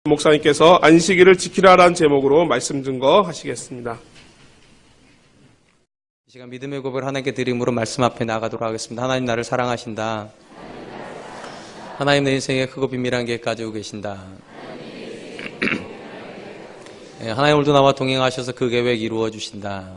목사님께서 안식일을 지키라라는 제목으로 말씀 증거하시겠습니다. 이 시간 믿음의 고백을 하나님께 드림으로 말씀 앞에 나가도록 하겠습니다. 하나님 나를 사랑하신다. 하나님 내 인생에 크고 비밀한 계획 가지고 계신다. 하나님 오늘도 나와 동행하셔서 그 계획 이루어 주신다.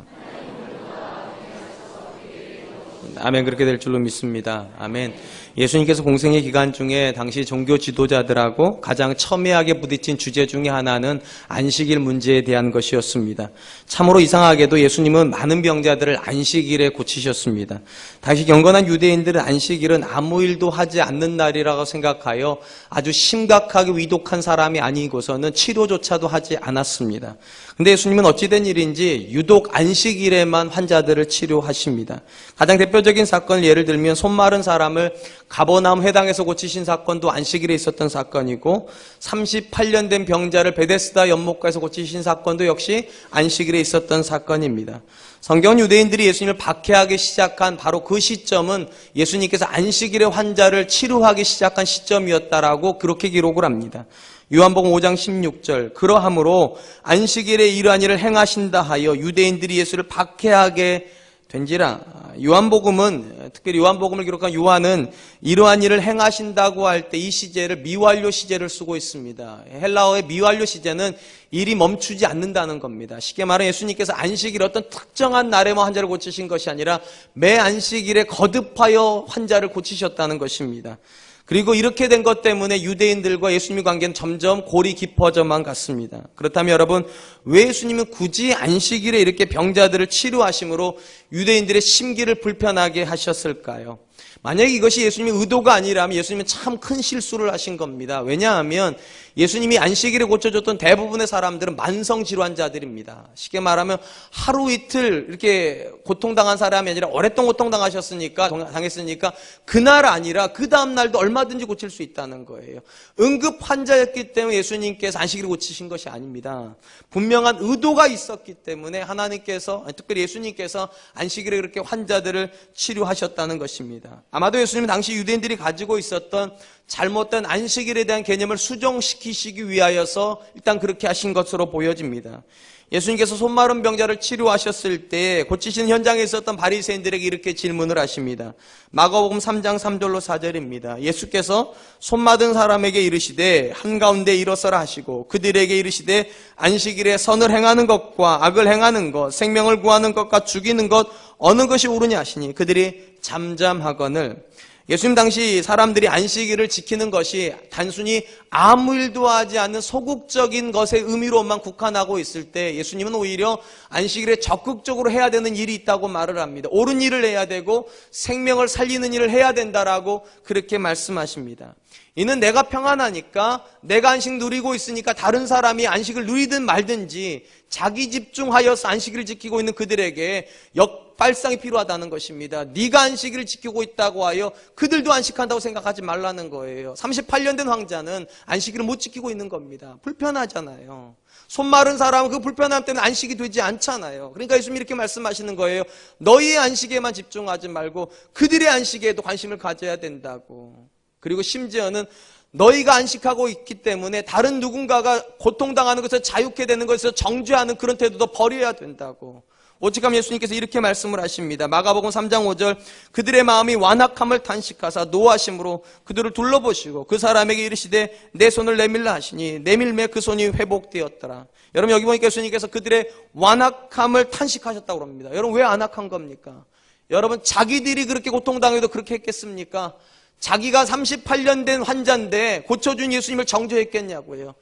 아멘. 그렇게 될 줄로 믿습니다. 아멘. 예수님께서 공생의 기간 중에 당시 종교 지도자들하고 가장 첨예하게 부딪힌 주제 중에 하나는 안식일 문제에 대한 것이었습니다. 참으로 이상하게도 예수님은 많은 병자들을 안식일에 고치셨습니다. 당시 경건한 유대인들은 안식일은 아무 일도 하지 않는 날이라고 생각하여 아주 심각하게 위독한 사람이 아니고서는 치료조차도 하지 않았습니다. 근데 예수님은 어찌된 일인지 유독 안식일에만 환자들을 치료하십니다. 가장 대표적인 사건을 예를 들면 손 마른 사람을 가버나움 회당에서 고치신 사건도 안식일에 있었던 사건이고 38년 된 병자를 베데스다 연못가에서 고치신 사건도 역시 안식일에 있었던 사건입니다. 성경은 유대인들이 예수님을 박해하기 시작한 바로 그 시점은 예수님께서 안식일에 환자를 치료하기 시작한 시점이었다라고 그렇게 기록을 합니다. 요한복음 5장 16절 그러하므로 안식일에 이러한 일을 행하신다 하여 유대인들이 예수를 박해하게 된지라. 요한복음은 특별히 요한복음을 기록한 요한은 이러한 일을 행하신다고 할 때 이 시제를 미완료 시제를 쓰고 있습니다. 헬라어의 미완료 시제는 일이 멈추지 않는다는 겁니다. 쉽게 말하면 예수님께서 안식일 어떤 특정한 날에만 환자를 고치신 것이 아니라 매 안식일에 거듭하여 환자를 고치셨다는 것입니다. 그리고 이렇게 된 것 때문에 유대인들과 예수님의 관계는 점점 골이 깊어져만 갔습니다. 그렇다면 여러분, 왜 예수님은 굳이 안식일에 이렇게 병자들을 치료하심으로 유대인들의 심기를 불편하게 하셨을까요? 만약에 이것이 예수님의 의도가 아니라면 예수님은 참 큰 실수를 하신 겁니다. 왜냐하면 예수님이 안식일에 고쳐줬던 대부분의 사람들은 만성질환자들입니다. 쉽게 말하면 하루 이틀 이렇게 고통당한 사람이 아니라 오랫동안 당했으니까 그날 아니라 그 다음날도 얼마든지 고칠 수 있다는 거예요. 응급 환자였기 때문에 예수님께서 안식일을 고치신 것이 아닙니다. 분명한 의도가 있었기 때문에 하나님께서, 특별히 예수님께서 안식일에 그렇게 환자들을 치료하셨다는 것입니다. 아마도 예수님은 당시 유대인들이 가지고 있었던 잘못된 안식일에 대한 개념을 수정시키시기 위하여서 일단 그렇게 하신 것으로 보여집니다. 예수님께서 손마른 병자를 치료하셨을 때 고치시는 현장에 있었던 바리새인들에게 이렇게 질문을 하십니다. 마가복음 3장 3절로 4절입니다. 예수께서 손마른 사람에게 이르시되 한가운데 일어서라 하시고 그들에게 이르시되 안식일에 선을 행하는 것과 악을 행하는 것, 생명을 구하는 것과 죽이는 것 어느 것이 옳으냐 하시니 그들이 잠잠하거늘. 예수님 당시 사람들이 안식일을 지키는 것이 단순히 아무 일도 하지 않는 소극적인 것의 의미로만 국한하고 있을 때 예수님은 오히려 안식일에 적극적으로 해야 되는 일이 있다고 말을 합니다. 옳은 일을 해야 되고 생명을 살리는 일을 해야 된다라고 그렇게 말씀하십니다. 이는 내가 평안하니까 내가 안식 누리고 있으니까 다른 사람이 안식을 누리든 말든지 자기 집중하여서 안식일을 지키고 있는 그들에게 역발상이 필요하다는 것입니다. 네가 안식일을 지키고 있다고 하여 그들도 안식한다고 생각하지 말라는 거예요. 38년 된 황자는 안식일을 못 지키고 있는 겁니다. 불편하잖아요. 손 마른 사람은 그 불편함 때문에 안식이 되지 않잖아요. 그러니까 예수님이 이렇게 말씀하시는 거예요. 너희의 안식에만 집중하지 말고 그들의 안식에도 관심을 가져야 된다고. 그리고 심지어는 너희가 안식하고 있기 때문에 다른 누군가가 고통당하는 것을 자유케 되는 것에서 정죄하는 그런 태도도 버려야 된다고. 오직하면 예수님께서 이렇게 말씀을 하십니다. 마가복음 3장 5절 그들의 마음이 완악함을 탄식하사 노하심으로 그들을 둘러보시고 그 사람에게 이르시되 내 손을 내밀라 하시니 내밀매 그 손이 회복되었더라. 여러분 여기 보니까 예수님께서 그들의 완악함을 탄식하셨다고 합니다. 여러분 왜 완악한 겁니까? 여러분 자기들이 그렇게 고통당해도 그렇게 했겠습니까? 자기가 38년 된 환자인데 고쳐준 예수님을 정죄했겠냐고요.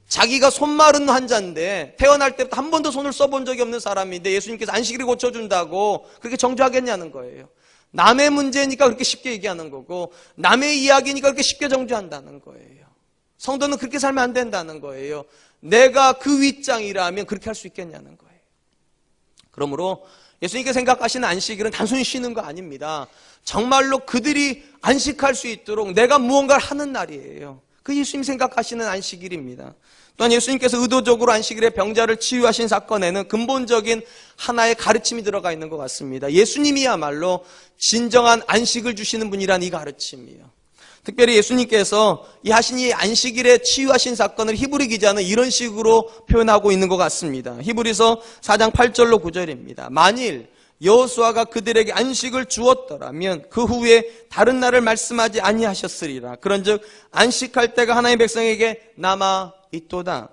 자기가 손 마른 환자인데 태어날 때부터 한 번도 손을 써본 적이 없는 사람인데 예수님께서 안식일을 고쳐준다고 그렇게 정죄하겠냐는 거예요. 남의 문제니까 그렇게 쉽게 얘기하는 거고 남의 이야기니까 그렇게 쉽게 정죄한다는 거예요. 성도는 그렇게 살면 안 된다는 거예요. 내가 그 윗장이라면 그렇게 할 수 있겠냐는 거예요. 그러므로 예수님께서 생각하시는 안식일은 단순히 쉬는 거 아닙니다. 정말로 그들이 안식할 수 있도록 내가 무언가를 하는 날이에요. 그 예수님 생각하시는 안식일입니다. 또한 예수님께서 의도적으로 안식일에 병자를 치유하신 사건에는 근본적인 하나의 가르침이 들어가 있는 것 같습니다. 예수님이야말로 진정한 안식을 주시는 분이란 이 가르침이에요. 특별히 예수님께서 이 하신 이 안식일에 치유하신 사건을 히브리 기자는 이런 식으로 표현하고 있는 것 같습니다. 히브리서 4장 8절로 9절입니다. 만일 여호수아가 그들에게 안식을 주었더라면 그 후에 다른 날을 말씀하지 아니하셨으리라. 그런즉 안식할 때가 하나님의 백성에게 남아 있도다.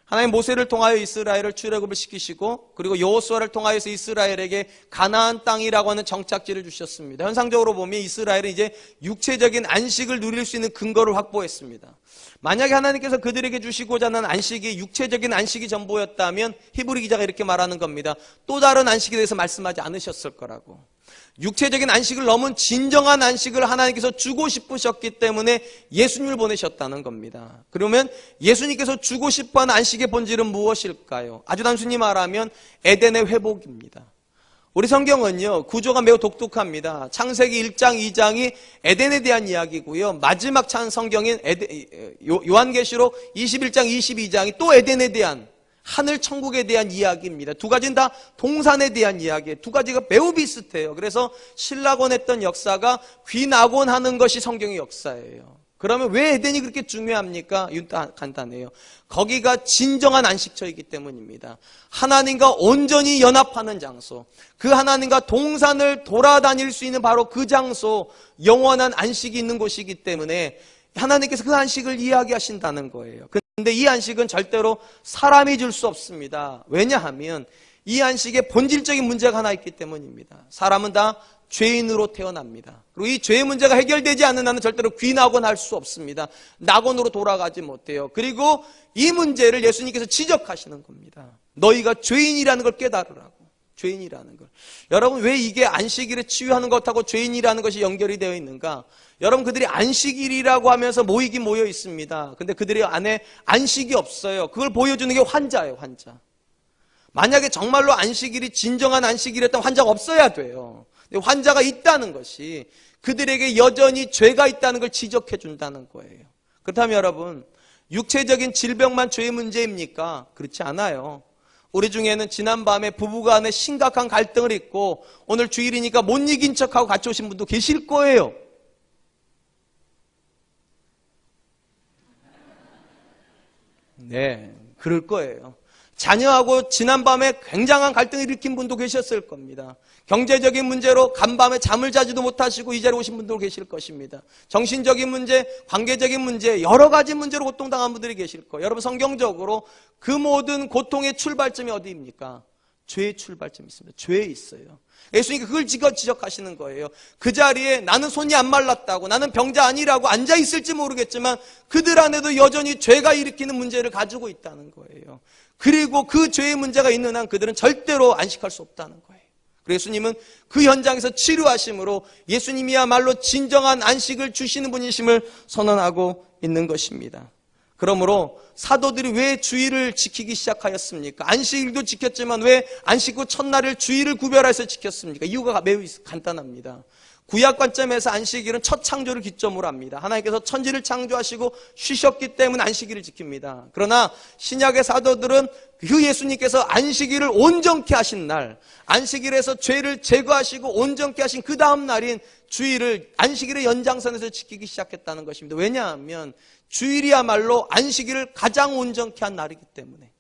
하나님 모세를 통하여 이스라엘을 출애굽을 시키시고 그리고 여호수아를 통하여서 이스라엘에게 가나안 땅이라고 하는 정착지를 주셨습니다. 현상적으로 보면 이스라엘은 이제 육체적인 안식을 누릴 수 있는 근거를 확보했습니다. 만약에 하나님께서 그들에게 주시고자 하는 안식이 육체적인 안식이 전부였다면 히브리 기자가 이렇게 말하는 겁니다. 또 다른 안식에 대해서 말씀하지 않으셨을 거라고. 육체적인 안식을 넘은 진정한 안식을 하나님께서 주고 싶으셨기 때문에 예수님을 보내셨다는 겁니다. 그러면 예수님께서 주고 싶어하는 안식의 본질은 무엇일까요? 아주 단순히 말하면 에덴의 회복입니다. 우리 성경은요, 구조가 매우 독특합니다. 창세기 1장, 2장이 에덴에 대한 이야기고요. 마지막 성경인 요한계시록 21장, 22장이 또 에덴에 대한, 하늘 천국에 대한 이야기입니다. 두 가지는 다 동산에 대한 이야기예요. 두 가지가 매우 비슷해요. 그래서 신라곤 했던 역사가 귀낙원 하는 것이 성경의 역사예요. 그러면 왜 에덴이 그렇게 중요합니까? 이건 간단해요. 거기가 진정한 안식처이기 때문입니다. 하나님과 온전히 연합하는 장소, 그 하나님과 동산을 돌아다닐 수 있는 바로 그 장소, 영원한 안식이 있는 곳이기 때문에 하나님께서 그 안식을 이야기하신다는 거예요. 근데 이 안식은 절대로 사람이 줄 수 없습니다. 왜냐하면 이 안식에 본질적인 문제가 하나 있기 때문입니다. 사람은 다 죄인으로 태어납니다. 그리고 이 죄의 문제가 해결되지 않는 한은 절대로 귀낙원 할 수 없습니다. 낙원으로 돌아가지 못해요. 그리고 이 문제를 예수님께서 지적하시는 겁니다. 너희가 죄인이라는 걸 깨달으라고. 죄인이라는 걸. 여러분, 왜 이게 안식일에 치유하는 것하고 죄인이라는 것이 연결이 되어 있는가? 여러분, 그들이 안식일이라고 하면서 모이긴 모여 있습니다. 근데 그들이 안에 안식이 없어요. 그걸 보여주는 게 환자예요, 환자. 만약에 정말로 안식일이 진정한 안식일이었다면 환자가 없어야 돼요. 근데 환자가 있다는 것이 그들에게 여전히 죄가 있다는 걸 지적해 준다는 거예요. 그렇다면 여러분, 육체적인 질병만 죄의 문제입니까? 그렇지 않아요. 우리 중에는 지난밤에 부부간에 심각한 갈등을 있고 오늘 주일이니까 못 이긴 척하고 같이 오신 분도 계실 거예요. 네, 그럴 거예요. 자녀하고 지난밤에 굉장한 갈등을 일으킨 분도 계셨을 겁니다. 경제적인 문제로 간밤에 잠을 자지도 못하시고 이 자리에 오신 분도 계실 것입니다. 정신적인 문제, 관계적인 문제, 여러 가지 문제로 고통당한 분들이 계실 거예요. 여러분, 성경적으로 그 모든 고통의 출발점이 어디입니까? 죄의 출발점이 있습니다. 죄에 있어요. 예수님이 그걸 지적하시는 거예요. 그 자리에 나는 손이 안 말랐다고, 나는 병자 아니라고 앉아있을지 모르겠지만 그들 안에도 여전히 죄가 일으키는 문제를 가지고 있다는 거예요. 그리고 그 죄의 문제가 있는 한 그들은 절대로 안식할 수 없다는 거예요. 그래서 예수님은 그 현장에서 치료하심으로 예수님이야말로 진정한 안식을 주시는 분이심을 선언하고 있는 것입니다. 그러므로 사도들이 왜 주일을 지키기 시작하였습니까? 안식일도 지켰지만 왜 안식 후 첫날을 주일을 구별해서 지켰습니까? 이유가 매우 간단합니다. 구약 관점에서 안식일은 첫 창조를 기점으로 합니다. 하나님께서 천지를 창조하시고 쉬셨기 때문에 안식일을 지킵니다. 그러나 신약의 사도들은 그 예수님께서 안식일을 온전케 하신 날, 안식일에서 죄를 제거하시고 온전케 하신 그 다음 날인 주일을 안식일의 연장선에서 지키기 시작했다는 것입니다. 왜냐하면 주일이야말로 안식일을 가장 온전케 한 날이기 때문에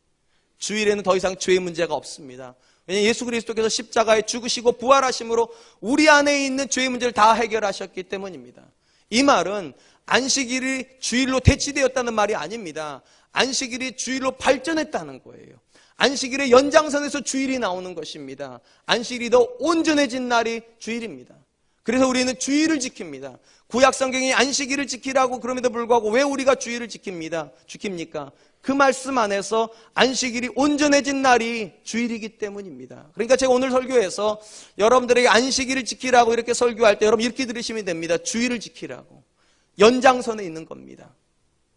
주일에는 더 이상 죄의 문제가 없습니다. 왜냐하면 예수 그리스도께서 십자가에 죽으시고 부활하심으로 우리 안에 있는 죄의 문제를 다 해결하셨기 때문입니다. 이 말은 안식일이 주일로 대치되었다는 말이 아닙니다. 안식일이 주일로 발전했다는 거예요. 안식일의 연장선에서 주일이 나오는 것입니다. 안식일이 더 온전해진 날이 주일입니다. 그래서 우리는 주일을 지킵니다. 구약 성경이 안식일을 지키라고 그럼에도 불구하고 왜 우리가 주일을 지킵니까? 그 말씀 안에서 안식일이 온전해진 날이 주일이기 때문입니다. 그러니까 제가 오늘 설교에서 여러분들에게 안식일을 지키라고 이렇게 설교할 때 여러분 이렇게 들으시면 됩니다. 주일을 지키라고. 연장선에 있는 겁니다.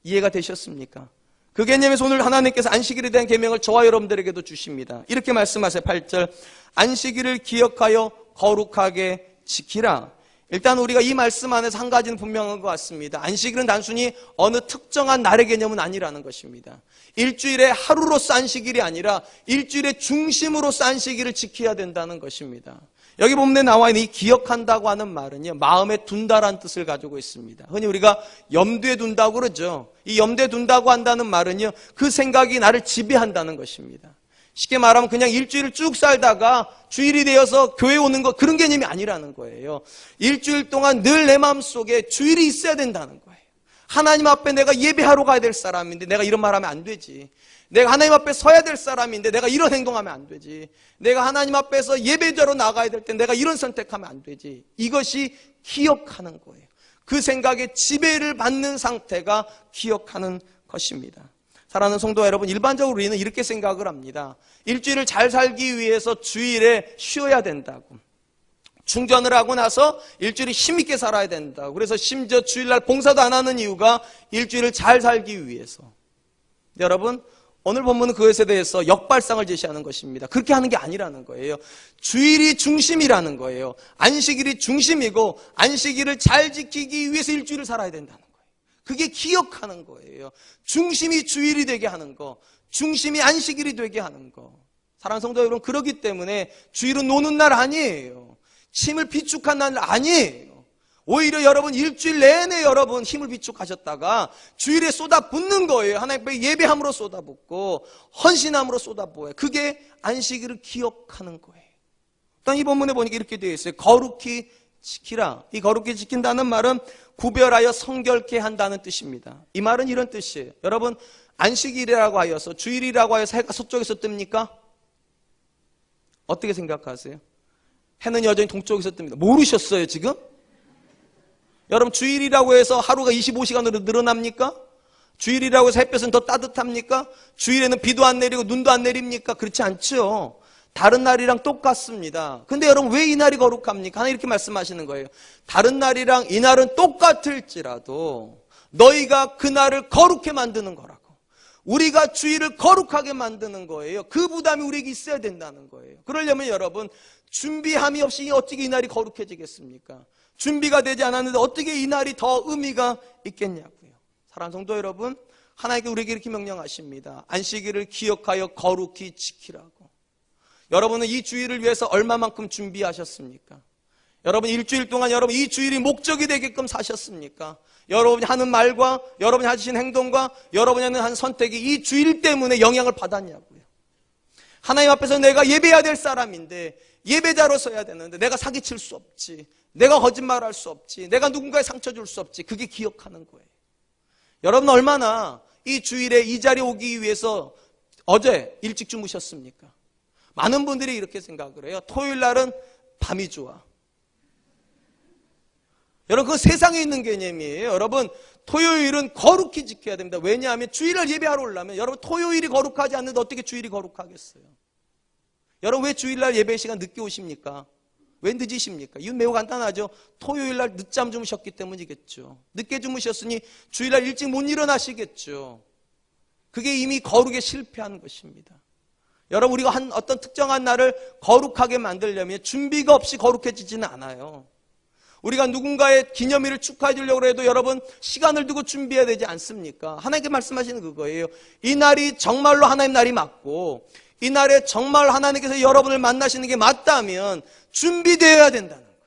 이해가 되셨습니까? 그 개념에서 오늘 하나님께서 안식일에 대한 계명을 저와 여러분들에게도 주십니다. 이렇게 말씀하세요. 8절. 안식일을 기억하여 거룩하게 지키라. 일단 우리가 이 말씀 안에서 한 가지는 분명한 것 같습니다. 안식일은 단순히 어느 특정한 날의 개념은 아니라는 것입니다. 일주일에 하루로서 안식일이 아니라 일주일의 중심으로서 안식일을 지켜야 된다는 것입니다. 여기 보면 나와 있는 이 기억한다고 하는 말은요, 마음에 둔다라는 뜻을 가지고 있습니다. 흔히 우리가 염두에 둔다고 그러죠. 이 염두에 둔다고 한다는 말은요, 그 생각이 나를 지배한다는 것입니다. 쉽게 말하면 그냥 일주일을 쭉 살다가 주일이 되어서 교회 오는 것, 그런 개념이 아니라는 거예요. 일주일 동안 늘 내 마음속에 주일이 있어야 된다는 거예요. 하나님 앞에 내가 예배하러 가야 될 사람인데 내가 이런 말하면 안 되지. 내가 하나님 앞에 서야 될 사람인데 내가 이런 행동하면 안 되지. 내가 하나님 앞에서 예배자로 나가야 될 때 내가 이런 선택하면 안 되지. 이것이 기억하는 거예요. 그 생각에 지배를 받는 상태가 기억하는 것입니다. 사랑하는 성도 여러분, 일반적으로 우리는 이렇게 생각을 합니다. 일주일을 잘 살기 위해서 주일에 쉬어야 된다고. 충전을 하고 나서 일주일이 힘있게 살아야 된다고. 그래서 심지어 주일날 봉사도 안 하는 이유가 일주일을 잘 살기 위해서. 여러분, 오늘 본문은 그것에 대해서 역발상을 제시하는 것입니다. 그렇게 하는 게 아니라는 거예요. 주일이 중심이라는 거예요. 안식일이 중심이고 안식일을 잘 지키기 위해서 일주일을 살아야 된다는 거예요. 그게 기억하는 거예요. 중심이 주일이 되게 하는 거, 중심이 안식일이 되게 하는 거. 사랑하는 성도 여러분, 그렇기 때문에 주일은 노는 날 아니에요. 힘을 비축한 날 아니에요. 오히려 여러분 일주일 내내 여러분 힘을 비축하셨다가 주일에 쏟아붓는 거예요. 하나님 앞에 예배함으로 쏟아붓고 헌신함으로 쏟아부어요. 그게 안식일을 기억하는 거예요. 일단 이 본문에 보니까 이렇게 되어 있어요. 거룩히 지키라. 이 거룩히 지킨다는 말은 구별하여 성결케 한다는 뜻입니다. 이 말은 이런 뜻이에요. 여러분, 안식일이라고 하여서, 주일이라고 하여서 해가 서쪽에서 뜹니까? 어떻게 생각하세요? 해는 여전히 동쪽에서 뜹니다. 모르셨어요 지금? 여러분, 주일이라고 해서 하루가 25시간으로 늘어납니까? 주일이라고 해서 햇볕은 더 따뜻합니까? 주일에는 비도 안 내리고 눈도 안 내립니까? 그렇지 않죠. 다른 날이랑 똑같습니다. 근데 여러분, 왜 이 날이 거룩합니까? 하나 이렇게 말씀하시는 거예요. 다른 날이랑 이 날은 똑같을지라도 너희가 그 날을 거룩해 만드는 거라고. 우리가 주일을 거룩하게 만드는 거예요. 그 부담이 우리에게 있어야 된다는 거예요. 그러려면 여러분, 준비함이 없이 어떻게 이 날이 거룩해지겠습니까? 준비가 되지 않았는데 어떻게 이 날이 더 의미가 있겠냐고요. 사랑하는 성도 여러분, 하나님께 우리에게 이렇게 명령하십니다. 안식일을 기억하여 거룩히 지키라고. 여러분은 이 주일을 위해서 얼마만큼 준비하셨습니까? 여러분 일주일 동안 여러분 이 주일이 목적이 되게끔 사셨습니까? 여러분이 하는 말과 여러분이 하신 행동과 여러분이 하는 선택이 이 주일 때문에 영향을 받았냐고요. 하나님 앞에서 내가 예배해야 될 사람인데 예배자로 서야 되는데 내가 사기칠 수 없지. 내가 거짓말할 수 없지. 내가 누군가에 상처 줄 수 없지. 그게 기억하는 거예요. 여러분 얼마나 이 주일에 이 자리에 오기 위해서 어제 일찍 주무셨습니까? 많은 분들이 이렇게 생각을 해요. 토요일 날은 밤이 좋아. 여러분, 그건 세상에 있는 개념이에요. 여러분, 토요일은 거룩히 지켜야 됩니다. 왜냐하면 주일을 예배하러 오려면 여러분 토요일이 거룩하지 않는데 어떻게 주일이 거룩하겠어요? 여러분, 왜 주일날 예배 시간 늦게 오십니까? 왜 늦으십니까? 이유는 매우 간단하죠. 토요일날 늦잠 주무셨기 때문이겠죠. 늦게 주무셨으니 주일날 일찍 못 일어나시겠죠. 그게 이미 거룩에 실패한 것입니다. 여러분, 우리가 한 어떤 특정한 날을 거룩하게 만들려면 준비가 없이 거룩해지지는 않아요. 우리가 누군가의 기념일을 축하해 주려고 해도 여러분 시간을 두고 준비해야 되지 않습니까? 하나님께 말씀하시는 그거예요. 이 날이 정말로 하나님 날이 맞고 이 날에 정말 하나님께서 여러분을 만나시는 게 맞다면 준비되어야 된다는 거예요.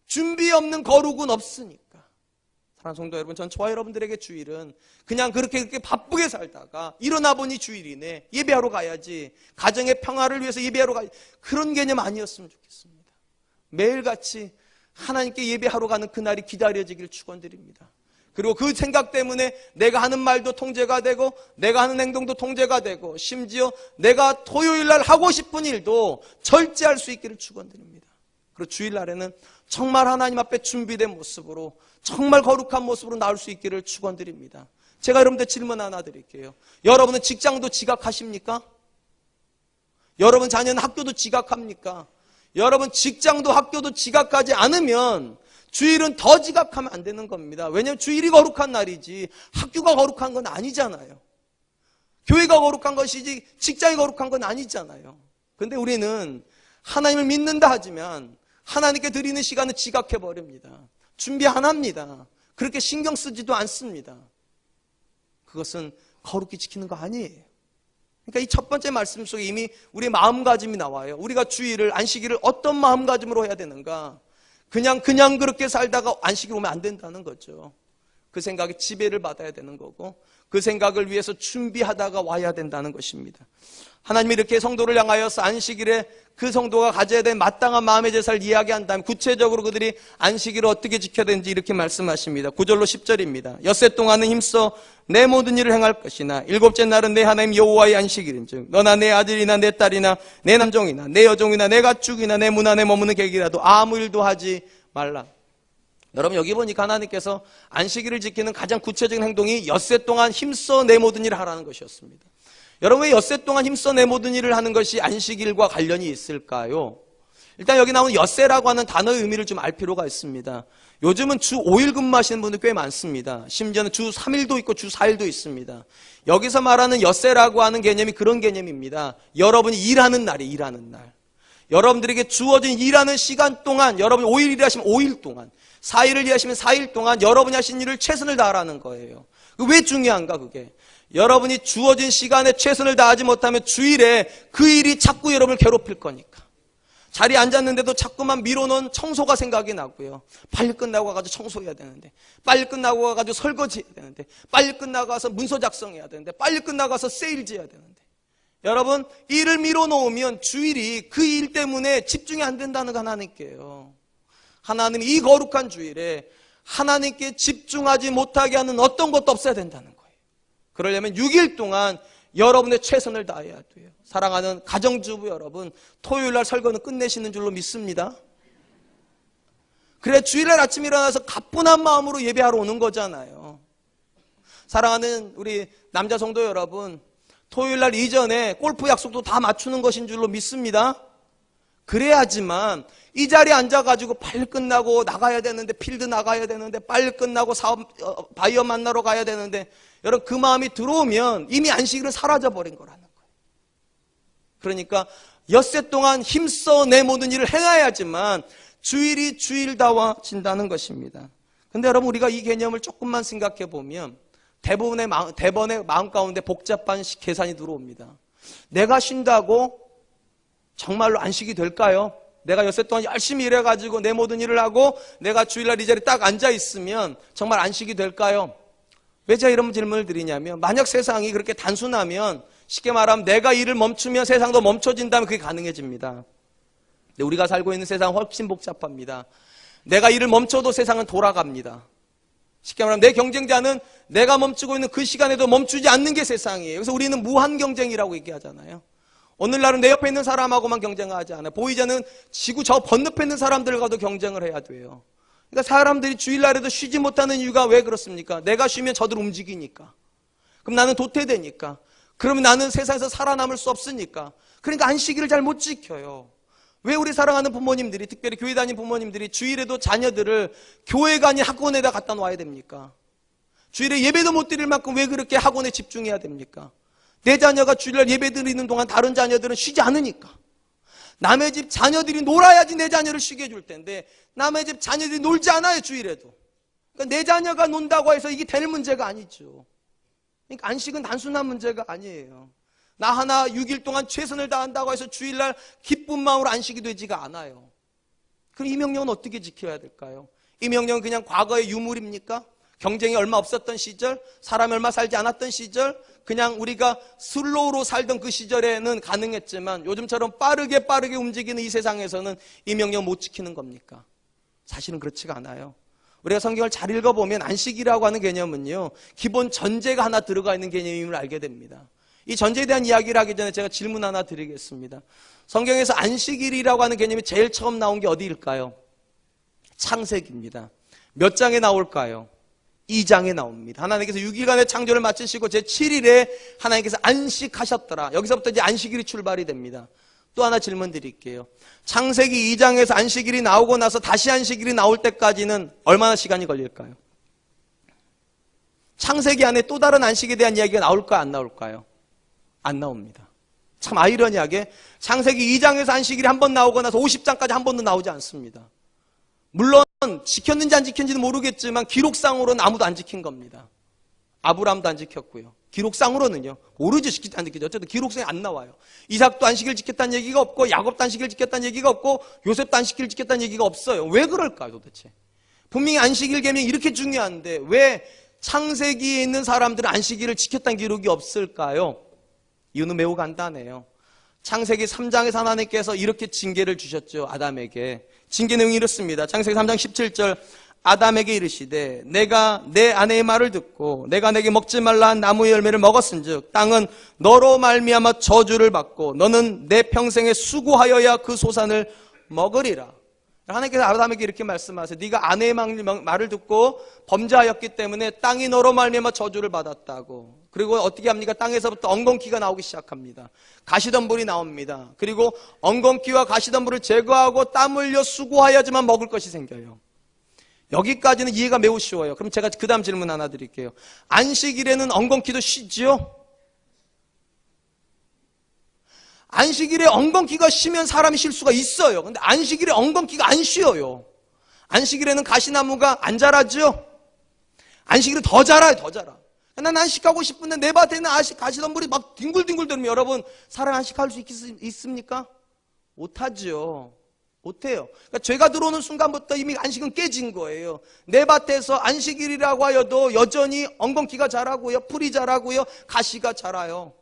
준비 없는 거룩은 없으니까. 사랑하는 성도 여러분, 전 저와 여러분들에게 주일은 그냥 그렇게 바쁘게 살다가 일어나 보니 주일이네, 예배하러 가야지, 가정의 평화를 위해서 예배하러 가야지, 그런 개념 아니었으면 좋겠습니다. 매일같이 하나님께 예배하러 가는 그날이 기다려지길 축원드립니다. 그리고 그 생각 때문에 내가 하는 말도 통제가 되고 내가 하는 행동도 통제가 되고 심지어 내가 토요일날 하고 싶은 일도 절제할 수 있기를 축원드립니다. 그리고 주일날에는 정말 하나님 앞에 준비된 모습으로 정말 거룩한 모습으로 나올 수 있기를 축원드립니다. 제가 여러분들 질문 하나 드릴게요. 여러분은 직장도 지각하십니까? 여러분 자녀는 학교도 지각합니까? 여러분 직장도 학교도 지각하지 않으면 주일은 더 지각하면 안 되는 겁니다. 왜냐하면 주일이 거룩한 날이지 학교가 거룩한 건 아니잖아요. 교회가 거룩한 것이지 직장이 거룩한 건 아니잖아요. 그런데 우리는 하나님을 믿는다 하지만 하나님께 드리는 시간을 지각해버립니다. 준비 안 합니다. 그렇게 신경 쓰지도 않습니다. 그것은 거룩히 지키는 거 아니에요. 그러니까 이 첫 번째 말씀 속에 이미 우리의 마음가짐이 나와요. 우리가 주일을, 안식일을 어떤 마음가짐으로 해야 되는가? 그냥 그렇게 살다가 안식일 오면 안 된다는 거죠. 그 생각에 지배를 받아야 되는 거고, 그 생각을 위해서 준비하다가 와야 된다는 것입니다. 하나님이 이렇게 성도를 향하여서 안식일에 그 성도가 가져야 될 마땅한 마음의 제사를 이야기한 다음에 구체적으로 그들이 안식일을 어떻게 지켜야 되는지 이렇게 말씀하십니다. 9절로 10절입니다. 엿새 동안은 힘써 내 모든 일을 행할 것이나 일곱째 날은 내 하나님 여호와의 안식일인즉 너나 내 아들이나 내 딸이나 내 남종이나 내 여종이나 내 가축이나 내 문 안에 머무는 객이라도 아무 일도 하지 말라. 여러분, 여기 보니까 하나님께서 안식일을 지키는 가장 구체적인 행동이 엿새 동안 힘써 내 모든 일을 하라는 것이었습니다. 여러분, 왜 엿새 동안 힘써 내 모든 일을 하는 것이 안식일과 관련이 있을까요? 일단 여기 나오는 엿새라고 하는 단어의 의미를 좀 알 필요가 있습니다. 요즘은 주 5일 근무하시는 분들 꽤 많습니다. 심지어는 주 3일도 있고 주 4일도 있습니다. 여기서 말하는 엿새라고 하는 개념이 그런 개념입니다. 여러분이 일하는 날이 일하는 날. 여러분들에게 주어진 일하는 시간 동안, 여러분이 5일 일하시면 5일 동안, 4일을 일하시면 4일 동안 여러분이 하신 일을 최선을 다하라는 거예요. 왜 중요한가 그게? 여러분이 주어진 시간에 최선을 다하지 못하면 주일에 그 일이 자꾸 여러분을 괴롭힐 거니까. 자리에 앉았는데도 자꾸만 미뤄놓은 청소가 생각이 나고요. 빨리 끝나고 가가지고 청소해야 되는데, 빨리 끝나고 가가지고 설거지 해야 되는데, 빨리 끝나고 가서 문서 작성해야 되는데, 빨리 끝나고 가서 세일지어야 되는데. 여러분, 일을 미뤄놓으면 주일이 그 일 때문에 집중이 안 된다는 거 하나님께요. 하나님이 이 거룩한 주일에 하나님께 집중하지 못하게 하는 어떤 것도 없어야 된다는 거예요. 그러려면 6일 동안 여러분의 최선을 다해야 돼요. 사랑하는 가정주부 여러분, 토요일날 설거는 끝내시는 줄로 믿습니다. 그래 주일날 아침 일어나서 가뿐한 마음으로 예배하러 오는 거잖아요. 사랑하는 우리 남자 성도 여러분, 토요일날 이전에 골프 약속도 다 맞추는 것인 줄로 믿습니다. 그래야지만 이 자리에 앉아가지고 빨리 끝나고 나가야 되는데, 필드 나가야 되는데, 빨리 끝나고 바이어 만나러 가야 되는데, 여러분 그 마음이 들어오면 이미 안식일은 사라져버린 거라는 거예요. 그러니까 엿새 동안 힘써 내 모든 일을 행해야지만 주일이 주일다워진다는 것입니다. 근데 여러분, 우리가 이 개념을 조금만 생각해 보면 대부분의 마음 가운데 복잡한 계산이 들어옵니다. 내가 쉰다고 정말로 안식이 될까요? 내가 엿새 동안 열심히 일해가지고 내 모든 일을 하고 내가 주일날 이 자리에 딱 앉아있으면 정말 안식이 될까요? 왜 제가 이런 질문을 드리냐면, 만약 세상이 그렇게 단순하면, 쉽게 말하면 내가 일을 멈추면 세상도 멈춰진다면 그게 가능해집니다. 근데 우리가 살고 있는 세상은 훨씬 복잡합니다. 내가 일을 멈춰도 세상은 돌아갑니다. 쉽게 말하면 내 경쟁자는 내가 멈추고 있는 그 시간에도 멈추지 않는 게 세상이에요. 그래서 우리는 무한 경쟁이라고 얘기하잖아요. 오늘날은 내 옆에 있는 사람하고만 경쟁하지 않아요. 보이자는 지구 저 건너편에 있는 사람들과도 경쟁을 해야 돼요. 그러니까 사람들이 주일날에도 쉬지 못하는 이유가 왜 그렇습니까? 내가 쉬면 저들 움직이니까. 그럼 나는 도태되니까. 그러면 나는 세상에서 살아남을 수 없으니까. 그러니까 안식일을 잘 못 지켜요. 왜 우리 사랑하는 부모님들이, 특별히 교회 다니는 부모님들이 주일에도 자녀들을 교회가 아닌 학원에다 갖다 놔야 됩니까? 주일에 예배도 못 드릴 만큼 왜 그렇게 학원에 집중해야 됩니까? 내 자녀가 주일날 예배 드리는 동안 다른 자녀들은 쉬지 않으니까. 남의 집 자녀들이 놀아야지 내 자녀를 쉬게 해줄 텐데, 남의 집 자녀들이 놀지 않아요, 주일에도. 그러니까 내 자녀가 논다고 해서 이게 될 문제가 아니죠. 그러니까 안식은 단순한 문제가 아니에요. 나 하나 6일 동안 최선을 다한다고 해서 주일날 기쁜 마음으로 안식이 되지가 않아요. 그럼 이 명령은 어떻게 지켜야 될까요? 이 명령은 그냥 과거의 유물입니까? 경쟁이 얼마 없었던 시절, 사람이 얼마 살지 않았던 시절, 그냥 우리가 슬로우로 살던 그 시절에는 가능했지만 요즘처럼 빠르게 움직이는 이 세상에서는 이 명령 못 지키는 겁니까? 사실은 그렇지가 않아요. 우리가 성경을 잘 읽어보면 안식이라고 하는 개념은요, 기본 전제가 하나 들어가 있는 개념임을 알게 됩니다. 이 전제에 대한 이야기를 하기 전에 제가 질문 하나 드리겠습니다. 성경에서 안식일이라고 하는 개념이 제일 처음 나온 게 어디일까요? 창세기입니다. 몇 장에 나올까요? 2장에 나옵니다. 하나님께서 6일간의 창조를 마치시고 제7일에 하나님께서 안식하셨더라. 여기서부터 이제 안식일이 출발이 됩니다. 또 하나 질문 드릴게요. 창세기 2장에서 안식일이 나오고 나서 다시 안식일이 나올 때까지는 얼마나 시간이 걸릴까요? 창세기 안에 또 다른 안식에 대한 이야기가 나올까요? 안 나올까요? 안 나옵니다. 참 아이러니하게 창세기 2장에서 안식일이 한 번 나오고 나서 50장까지 한 번도 나오지 않습니다. 물론 지켰는지 안 지켰는지는 모르겠지만 기록상으로는 아무도 안 지킨 겁니다. 아브라함도 안 지켰고요. 기록상으로는요. 모르죠. 지키지 안 지키죠. 어쨌든 기록상에 안 나와요. 이삭도 안식일 지켰다는 얘기가 없고 야곱도 안식일 지켰다는 얘기가 없고 요셉도 안식일 지켰다는 얘기가 없어요. 왜 그럴까요 도대체? 분명히 안식일 계명이 이렇게 중요한데 왜 창세기에 있는 사람들은 안식일을 지켰다는 기록이 없을까요? 이유는 매우 간단해요. 창세기 3장에서 하나님께서 이렇게 징계를 주셨죠. 아담에게. 징계 내용이 이렇습니다. 창세기 3장 17절 아담에게 이르시되 내가 내 아내의 말을 듣고 내가 내게 먹지 말라 한 나무의 열매를 먹었은즉 땅은 너로 말미암아 저주를 받고 너는 내 평생에 수고하여야 그 소산을 먹으리라. 하나님께서 아담에게 이렇게 말씀하세요. 네가 아내의 말을 듣고 범죄하였기 때문에 땅이 너로 말미암아 저주를 받았다고. 그리고 어떻게 합니까? 땅에서부터 엉겅퀴가 나오기 시작합니다. 가시덤불이 나옵니다. 그리고 엉겅퀴와 가시덤불을 제거하고 땀 흘려 수고하여야지만 먹을 것이 생겨요. 여기까지는 이해가 매우 쉬워요. 그럼 제가 그 다음 질문 하나 드릴게요. 안식일에는 엉겅퀴도 쉬지요? 안식일에 엉겅퀴가 쉬면 사람이 쉴 수가 있어요. 근데 안식일에 엉겅퀴가 안 쉬어요. 안식일에는 가시나무가 안 자라죠? 안식일은 더 자라요, 더 자라. 난 안식하고 싶은데 내 밭에는 가시덤불이 막 뒹굴뒹굴 들면 여러분, 사람 안식할 수 있습니까? 못하죠. 못해요. 그러니까 죄가 들어오는 순간부터 이미 안식은 깨진 거예요. 내 밭에서 안식일이라고 하여도 여전히 엉겅퀴가 자라고요, 풀이 자라고요, 가시가 자라요.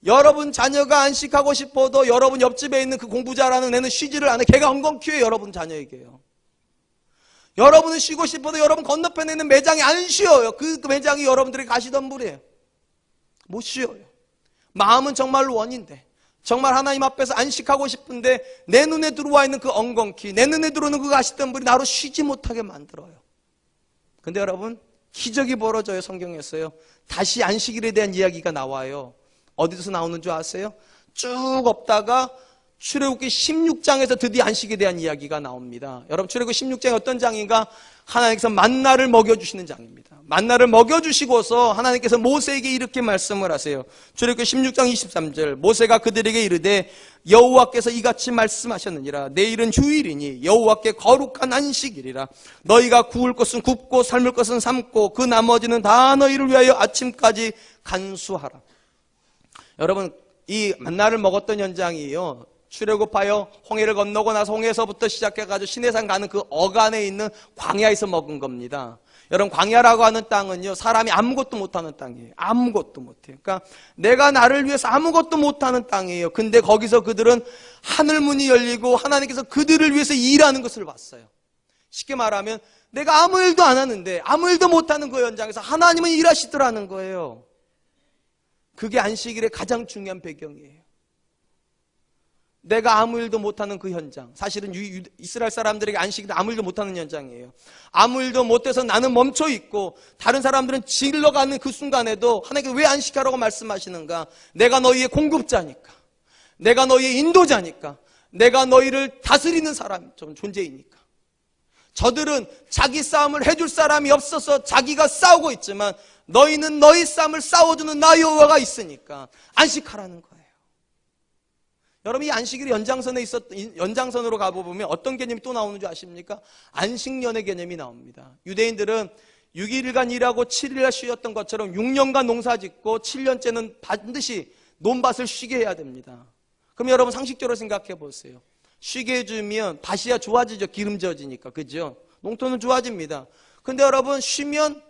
여러분 자녀가 안식하고 싶어도 여러분 옆집에 있는 그 공부 잘하는 애는 쉬지를 않아요. 걔가 엉겅퀴예요, 여러분 자녀에게요. 여러분은 쉬고 싶어도 여러분 건너편에 있는 매장이 안 쉬어요. 그 매장이 여러분들의 가시덤불이에요. 못 쉬어요. 마음은 정말로 원인데, 정말 하나님 앞에서 안식하고 싶은데 내 눈에 들어와 있는 그 엉겅퀴, 내 눈에 들어오는 그 가시덤불이 나로 쉬지 못하게 만들어요. 근데 여러분, 기적이 벌어져요. 성경에서요. 다시 안식일에 대한 이야기가 나와요. 어디서 나오는 줄 아세요? 쭉 없다가 출애굽기 16장에서 드디어 안식에 대한 이야기가 나옵니다. 여러분, 출애굽기 16장이 어떤 장인가? 하나님께서 만나를 먹여주시는 장입니다. 만나를 먹여주시고서 하나님께서 모세에게 이렇게 말씀을 하세요. 출애굽기 16장 23절 모세가 그들에게 이르되 여호와께서 이같이 말씀하셨느니라. 내일은 휴일이니 여호와께 거룩한 안식일이라. 너희가 구울 것은 굽고 삶을 것은 삶고 그 나머지는 다 너희를 위하여 아침까지 간수하라. 여러분, 이 만나를 먹었던 현장이요, 출애굽하여 홍해를 건너고 나서 홍해에서부터 시작해가지고 시내산 가는 그 어간에 있는 광야에서 먹은 겁니다. 여러분, 광야라고 하는 땅은요, 사람이 아무것도 못하는 땅이에요. 아무것도 못해요. 그러니까 내가 나를 위해서 아무것도 못하는 땅이에요. 근데 거기서 그들은 하늘문이 열리고 하나님께서 그들을 위해서 일하는 것을 봤어요. 쉽게 말하면 내가 아무 일도 안 하는데, 아무 일도 못하는 그 현장에서 하나님은 일하시더라는 거예요. 그게 안식일의 가장 중요한 배경이에요. 내가 아무 일도 못하는 그 현장, 사실은 이스라엘 사람들에게 안식일은 아무 일도 못하는 현장이에요. 아무 일도 못해서 나는 멈춰 있고 다른 사람들은 질러가는 그 순간에도 하나님께서 왜 안식하라고 말씀하시는가? 내가 너희의 공급자니까, 내가 너희의 인도자니까, 내가 너희를 다스리는 사람, 존재이니까. 저들은 자기 싸움을 해줄 사람이 없어서 자기가 싸우고 있지만 너희는 너희 싸움을 싸워주는 나 여호와가 있으니까 안식하라는 거예요. 여러분, 이 안식일의 연장선으로 가보면 어떤 개념이 또 나오는 줄 아십니까? 안식년의 개념이 나옵니다. 유대인들은 6일간 일하고 7일날 쉬었던 것처럼 6년간 농사 짓고 7년째는 반드시 논밭을 쉬게 해야 됩니다. 그럼 여러분, 상식적으로 생각해 보세요. 쉬게 해주면 밭이야 좋아지죠. 기름져지니까. 그죠? 농토는 좋아집니다. 근데 여러분, 쉬면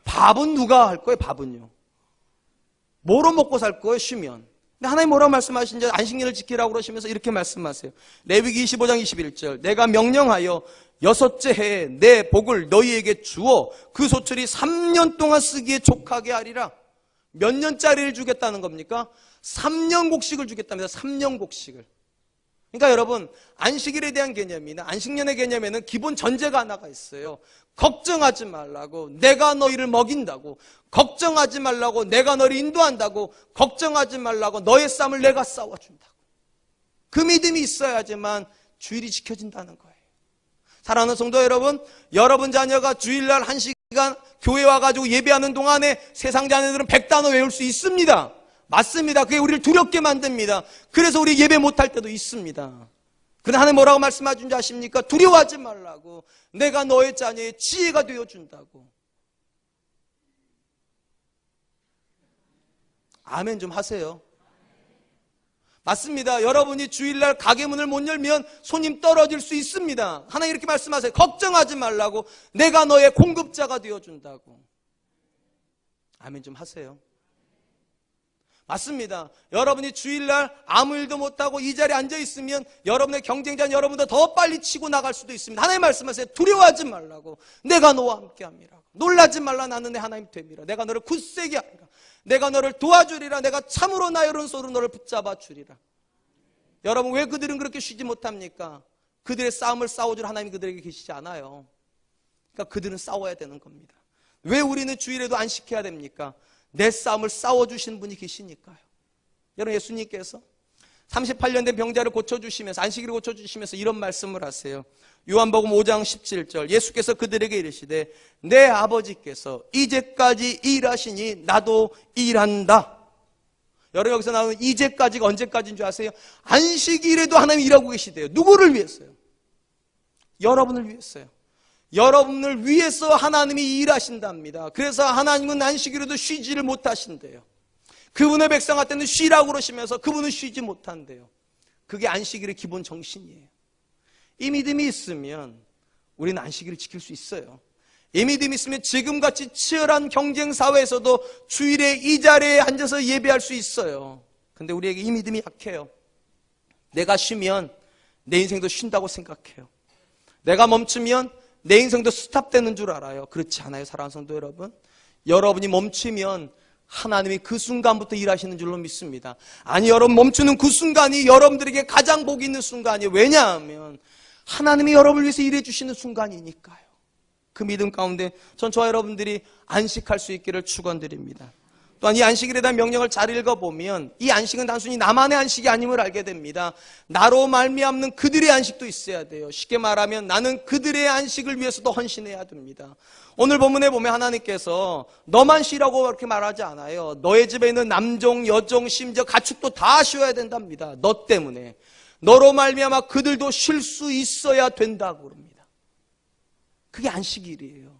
밥은 누가 할 거예요? 밥은요. 뭐로 먹고 살 거예요? 쉬면. 근데 하나님 뭐라고 말씀하시는지, 안식일을 지키라고 그러시면서 이렇게 말씀하세요. 레위기 25장 21절 내가 명령하여 6째 해에 내 복을 너희에게 주어 그 소출이 3년 동안 쓰기에 족하게 하리라. 몇 년짜리를 주겠다는 겁니까? 3년 곡식을 주겠답니다. 3년 곡식을. 그러니까 여러분, 안식일에 대한 개념이나 안식년의 개념에는 기본 전제가 하나가 있어요. 걱정하지 말라고, 내가 너희를 먹인다고. 걱정하지 말라고, 내가 너희를 인도한다고. 걱정하지 말라고, 너의 싸움을 내가 싸워준다고. 그 믿음이 있어야지만 주일이 지켜진다는 거예요. 사랑하는 성도 여러분, 여러분 자녀가 주일날 1시간 교회 와가지고 예배하는 동안에 세상 자녀들은 100단어 외울 수 있습니다. 맞습니다. 그게 우리를 두렵게 만듭니다. 그래서 우리 예배 못할 때도 있습니다. 그러나 하나님 뭐라고 말씀하신 줄 아십니까? 두려워하지 말라고, 내가 너의 자녀의 지혜가 되어준다고. 아멘 좀 하세요. 맞습니다. 여러분이 주일날 가게 문을 못 열면 손님 떨어질 수 있습니다. 하나님 이렇게 말씀하세요. 걱정하지 말라고. 내가 너의 공급자가 되어준다고. 아멘 좀 하세요. 맞습니다. 여러분이 주일날 아무 일도 못하고 이 자리에 앉아있으면 여러분의 경쟁자는 여러분보다 더 빨리 치고 나갈 수도 있습니다. 하나님 말씀하세요. 두려워하지 말라고. 내가 너와 함께함이라고. 놀라지 말라. 나는 내 하나님 됨이라. 내가 너를 굳세게 하리라. 내가 너를 도와주리라. 내가 참으로 나의 오른손으로 너를 붙잡아 주리라. 여러분, 왜 그들은 그렇게 쉬지 못합니까? 그들의 싸움을 싸워줄 하나님이 그들에게 계시지 않아요. 그러니까 그들은 싸워야 되는 겁니다. 왜 우리는 주일에도 안식해야 됩니까? 내 싸움을 싸워주신 분이 계시니까요. 여러분, 예수님께서 38년 된 병자를 고쳐주시면서, 안식일을 고쳐주시면서 이런 말씀을 하세요. 요한복음 5장 17절, 예수께서 그들에게 이르시되 내 아버지께서 이제까지 일하시니 나도 일한다. 여러분, 여기서 나오는 이제까지가 언제까지인 줄 아세요? 안식일에도 하나님이 일하고 계시대요. 누구를 위해서요? 여러분을 위해서요. 여러분을 위해서 하나님이 일하신답니다. 그래서 하나님은 안식일에도 쉬지를 못하신대요. 그분의 백성한테는 쉬라고 그러시면서 그분은 쉬지 못한대요. 그게 안식일의 기본 정신이에요. 이 믿음이 있으면 우리는 안식일을 지킬 수 있어요. 이 믿음이 있으면 지금같이 치열한 경쟁 사회에서도 주일에 이 자리에 앉아서 예배할 수 있어요. 근데 우리에게 이 믿음이 약해요. 내가 쉬면 내 인생도 쉰다고 생각해요. 내가 멈추면 내 인생도 스탑되는 줄 알아요. 그렇지 않아요, 사랑하는 성도 여러분? 여러분이 멈추면 하나님이 그 순간부터 일하시는 줄로 믿습니다. 아니, 여러분 멈추는 그 순간이 여러분들에게 가장 복이 있는 순간이에요. 왜냐하면 하나님이 여러분을 위해서 일해 주시는 순간이니까요. 그 믿음 가운데 전 저와 여러분들이 안식할 수 있기를 축원드립니다. 또한 이 안식일에 대한 명령을 잘 읽어보면 이 안식은 단순히 나만의 안식이 아님을 알게 됩니다. 나로 말미암는 그들의 안식도 있어야 돼요. 쉽게 말하면 나는 그들의 안식을 위해서도 헌신해야 됩니다. 오늘 본문에 보면 하나님께서 너만 쉬라고 그렇게 말하지 않아요. 너의 집에 있는 남종, 여종, 심지어 가축도 다 쉬어야 된답니다. 너 때문에. 너로 말미암아 그들도 쉴 수 있어야 된다고 그럽니다. 그게 안식일이에요.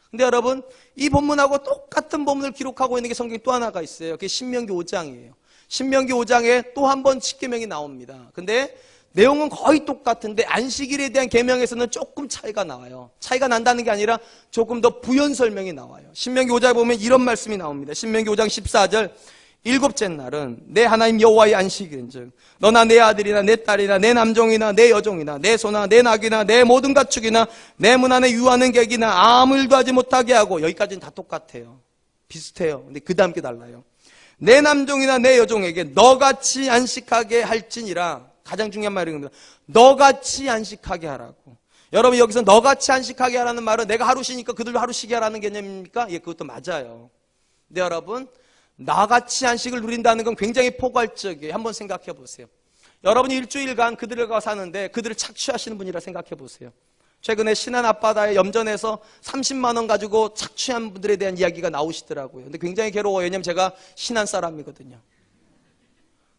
근데 여러분, 이 본문하고 똑같은 본문을 기록하고 있는 게 성경에 또 하나가 있어요. 그게 신명기 5장이에요. 신명기 5장에 또 한 번 십계명이 나옵니다. 근데 내용은 거의 똑같은데 안식일에 대한 계명에서는 조금 차이가 나와요. 차이가 난다는 게 아니라 조금 더 부연 설명이 나와요. 신명기 5장에 보면 이런 말씀이 나옵니다. 신명기 5장 14절, 일곱째 날은 내 하나님 여호와의 안식일인즉 너나 내 아들이나 내 딸이나 내 남종이나 내 여종이나 내 소나 내 낙이나 내 모든 가축이나 내 문 안에 유하는 객이나 아무 일도 하지 못하게 하고, 여기까지는 다 똑같아요. 비슷해요. 근데 그 다음 게 달라요. 내 남종이나 내 여종에게 너같이 안식하게 할지니라. 가장 중요한 말입니다. 너같이 안식하게 하라고. 여러분, 여기서 너같이 안식하게 하라는 말은 내가 하루 쉬니까 그들도 하루 쉬게 하라는 개념입니까? 예, 그것도 맞아요. 근데 여러분, 나같이 안식을 누린다는 건 굉장히 포괄적이에요. 한번 생각해 보세요. 여러분이 일주일간 그들과 사는데 그들을 착취하시는 분이라 생각해 보세요. 최근에 신안 앞바다에 염전에서 30만 원 가지고 착취한 분들에 대한 이야기가 나오시더라고요. 근데 굉장히 괴로워요. 왜냐면 제가 신안 사람이거든요.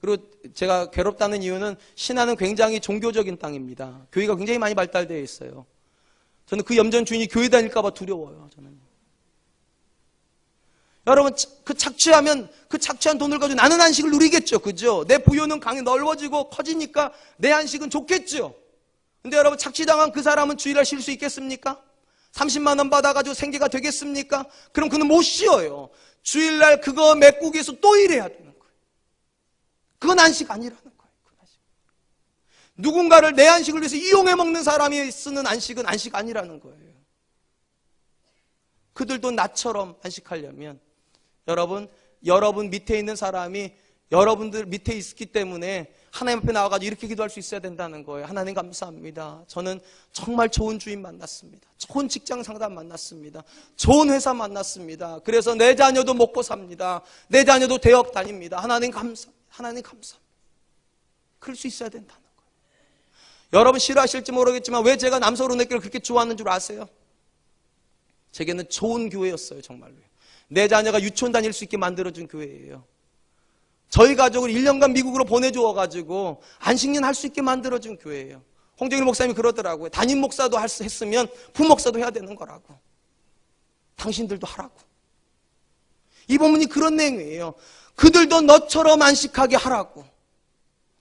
그리고 제가 괴롭다는 이유는 신안은 굉장히 종교적인 땅입니다. 교회가 굉장히 많이 발달되어 있어요. 저는 그 염전 주인이 교회 다닐까 봐 두려워요. 저는. 여러분, 그 착취하면 그 착취한 돈을 가지고 나는 안식을 누리겠죠. 그죠? 내 부요는 강이 넓어지고 커지니까 내 안식은 좋겠죠. 근데 여러분, 착취당한 그 사람은 주일날 쉴 수 있겠습니까? 30만 원 받아가지고 생계가 되겠습니까? 그럼 그는 못 쉬어요. 주일날 그거 메꾸기 위해서 또 일해야 되는 거예요. 그건 안식 아니라는 거예요. 그건 안식. 누군가를 내 안식을 위해서 이용해 먹는 사람이 쓰는 안식은 안식 아니라는 거예요. 그들도 나처럼 안식하려면 여러분 밑에 있는 사람이 여러분들 밑에 있기 때문에 하나님 앞에 나와가지고 이렇게 기도할 수 있어야 된다는 거예요. 하나님 감사합니다. 저는 정말 좋은 주인 만났습니다. 좋은 직장 상담 만났습니다. 좋은 회사 만났습니다. 그래서 내 자녀도 먹고 삽니다. 내 자녀도 대학 다닙니다. 하나님 감사합니다. 하나님 감사합니다. 그럴 수 있어야 된다는 거예요. 여러분 싫어하실지 모르겠지만 왜 제가 남서울은혜교를 그렇게 좋아하는 줄 아세요? 제게는 좋은 교회였어요. 정말로요. 내 자녀가 유치원 다닐 수 있게 만들어준 교회예요. 저희 가족을 1년간 미국으로 보내주어가지고 안식년 할 수 있게 만들어준 교회예요. 홍정일 목사님이 그러더라고요. 담임 목사도 했으면 부목사도 해야 되는 거라고. 당신들도 하라고. 이 본문이 그런 내용이에요. 그들도 너처럼 안식하게 하라고.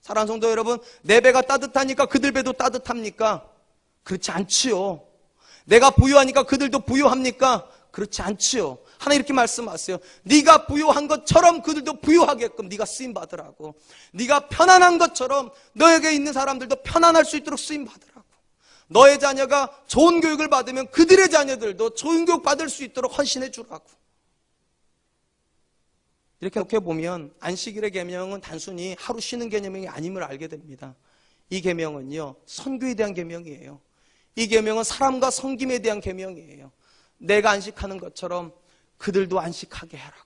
사랑하는 성도 여러분, 내 배가 따뜻하니까 그들 배도 따뜻합니까? 그렇지 않지요. 내가 부유하니까 그들도 부유합니까? 그렇지 않지요. 하나님 이렇게 말씀하세요. 네가 부유한 것처럼 그들도 부유하게끔 네가 쓰임 받으라고. 네가 편안한 것처럼 너에게 있는 사람들도 편안할 수 있도록 쓰임 받으라고. 너의 자녀가 좋은 교육을 받으면 그들의 자녀들도 좋은 교육 받을 수 있도록 헌신해 주라고. 이렇게 놓게 보면 안식일의 계명은 단순히 하루 쉬는 개념이 아님을 알게 됩니다. 이 계명은요, 선교에 대한 계명이에요. 이 계명은 사람과 섬김에 대한 계명이에요. 내가 안식하는 것처럼 그들도 안식하게 하라고.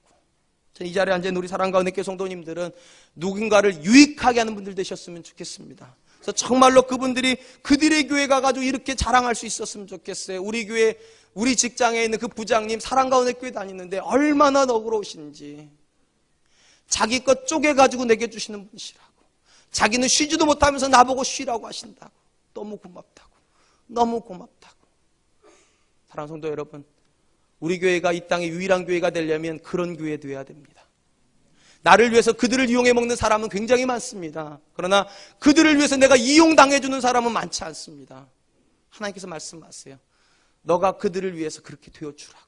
이 자리에 앉은 우리 사랑과 은혜교회 성도님들은 누군가를 유익하게 하는 분들 되셨으면 좋겠습니다. 그래서 정말로 그분들이 그들의 교회 가가지고 이렇게 자랑할 수 있었으면 좋겠어요. 우리 교회, 우리 직장에 있는 그 부장님 사랑과 은혜교회 다니는데 얼마나 너그러우신지. 자기 것 쪼개가지고 내게 주시는 분이시라고. 자기는 쉬지도 못하면서 나보고 쉬라고 하신다고. 너무 고맙다고. 너무 고맙다고. 사랑하는 성도 여러분, 우리 교회가 이 땅의 유일한 교회가 되려면 그런 교회 되어야 됩니다. 나를 위해서 그들을 이용해 먹는 사람은 굉장히 많습니다. 그러나 그들을 위해서 내가 이용당해주는 사람은 많지 않습니다. 하나님께서 말씀하세요. 너가 그들을 위해서 그렇게 되어주라고.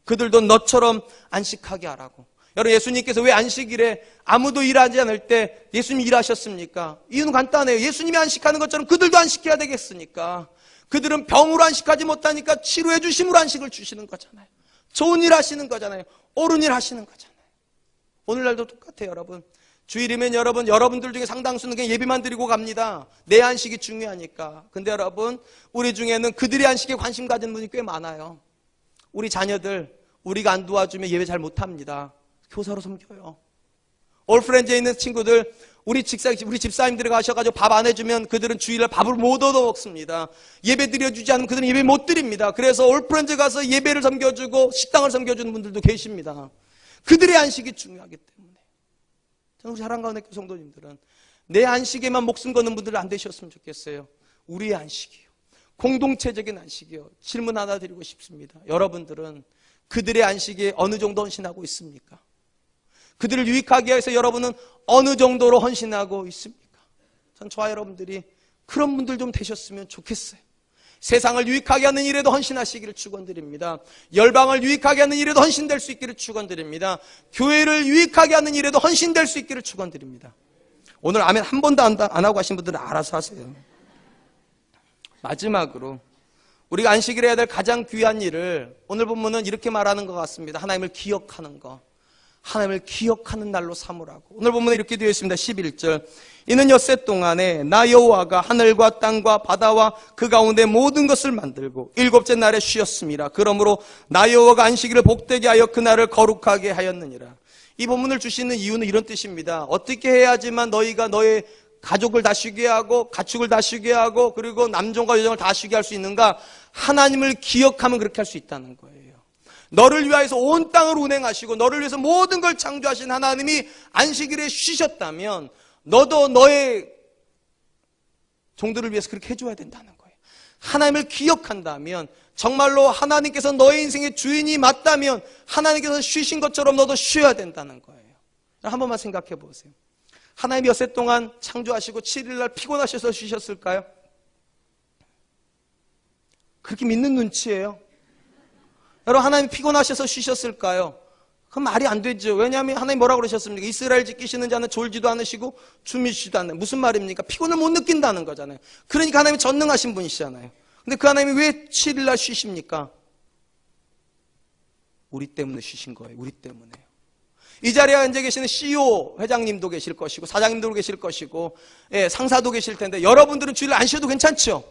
그들도 너처럼 안식하게 하라고. 여러분, 예수님께서 왜 안식일에 아무도 일하지 않을 때 예수님이 일하셨습니까? 이유는 간단해요. 예수님이 안식하는 것처럼 그들도 안식해야 되겠으니까. 그들은 병으로 안식하지 못하니까 치료해 주심으로 안식을 주시는 거잖아요. 좋은 일 하시는 거잖아요. 옳은 일 하시는 거잖아요. 오늘날도 똑같아요, 여러분. 주일이면 여러분들 중에 상당수는 그냥 예배만 드리고 갑니다. 내 안식이 중요하니까. 근데 여러분, 우리 중에는 그들의 안식에 관심 가진 분이 꽤 많아요. 우리 자녀들, 우리가 안 도와주면 예배 잘 못합니다. 교사로 섬겨요. 올프렌즈에 있는 친구들, 우리 집사님들이 가셔가지고 밥 안 해주면 그들은 주일날 밥을 못 얻어 먹습니다. 예배 드려주지 않으면 그들은 예배 못 드립니다. 그래서 올프렌즈 가서 예배를 섬겨주고 식당을 섬겨주는 분들도 계십니다. 그들의 안식이 중요하기 때문에. 저는 우리 사랑과 은혜교회 성도님들은 내 안식에만 목숨 거는 분들 안 되셨으면 좋겠어요. 우리의 안식이요. 공동체적인 안식이요. 질문 하나 드리고 싶습니다. 여러분들은 그들의 안식에 어느 정도 헌신하고 있습니까? 그들을 유익하게 위해서 여러분은 어느 정도로 헌신하고 있습니까? 전 저와 여러분들이 그런 분들 좀 되셨으면 좋겠어요. 세상을 유익하게 하는 일에도 헌신하시기를 축원드립니다. 열방을 유익하게 하는 일에도 헌신될 수 있기를 축원드립니다. 교회를 유익하게 하는 일에도 헌신될 수 있기를 축원드립니다. 오늘 아멘 한 번도 안 하고 하신 분들은 알아서 하세요. 마지막으로 우리가 안식일에 해야 될 가장 귀한 일을 오늘 본문은 이렇게 말하는 것 같습니다. 하나님을 기억하는 것. 하나님을 기억하는 날로 삼으라고. 오늘 본문에 이렇게 되어 있습니다. 11절. 이는 엿새 동안에 나 여호와가 하늘과 땅과 바다와 그 가운데 모든 것을 만들고 일곱째 날에 쉬었습니다. 그러므로 나 여호와가 안식일을 복되게 하여 그 날을 거룩하게 하였느니라. 이 본문을 주시는 이유는 이런 뜻입니다. 어떻게 해야지만 너희가 너의 가족을 다 쉬게 하고 가축을 다 쉬게 하고 그리고 남종과 여종을 다 쉬게 할 수 있는가? 하나님을 기억하면 그렇게 할 수 있다는 거예요. 너를 위하여서 온 땅을 운행하시고 너를 위해서 모든 걸 창조하신 하나님이 안식일에 쉬셨다면 너도 너의 종들을 위해서 그렇게 해줘야 된다는 거예요. 하나님을 기억한다면 정말로 하나님께서 너의 인생의 주인이 맞다면 하나님께서 쉬신 것처럼 너도 쉬어야 된다는 거예요. 한 번만 생각해 보세요. 하나님이 엿새 동안 창조하시고 7일날 피곤하셔서 쉬셨을까요? 그렇게 믿는 눈치예요. 여러분, 하나님 피곤하셔서 쉬셨을까요? 그건 말이 안 되죠. 왜냐하면 하나님 뭐라고 그러셨습니까? 이스라엘 지키시는 자는 졸지도 않으시고 주무시지도 않는. 무슨 말입니까? 피곤을 못 느낀다는 거잖아요. 그러니까 하나님이 전능하신 분이시잖아요. 근데 그 하나님이 왜 7일날 쉬십니까? 우리 때문에 쉬신 거예요. 우리 때문에요. 이 자리에 앉아 계시는 CEO 회장님도 계실 것이고 사장님도 계실 것이고 상사도 계실 텐데 여러분들은 주일 안 쉬어도 괜찮죠?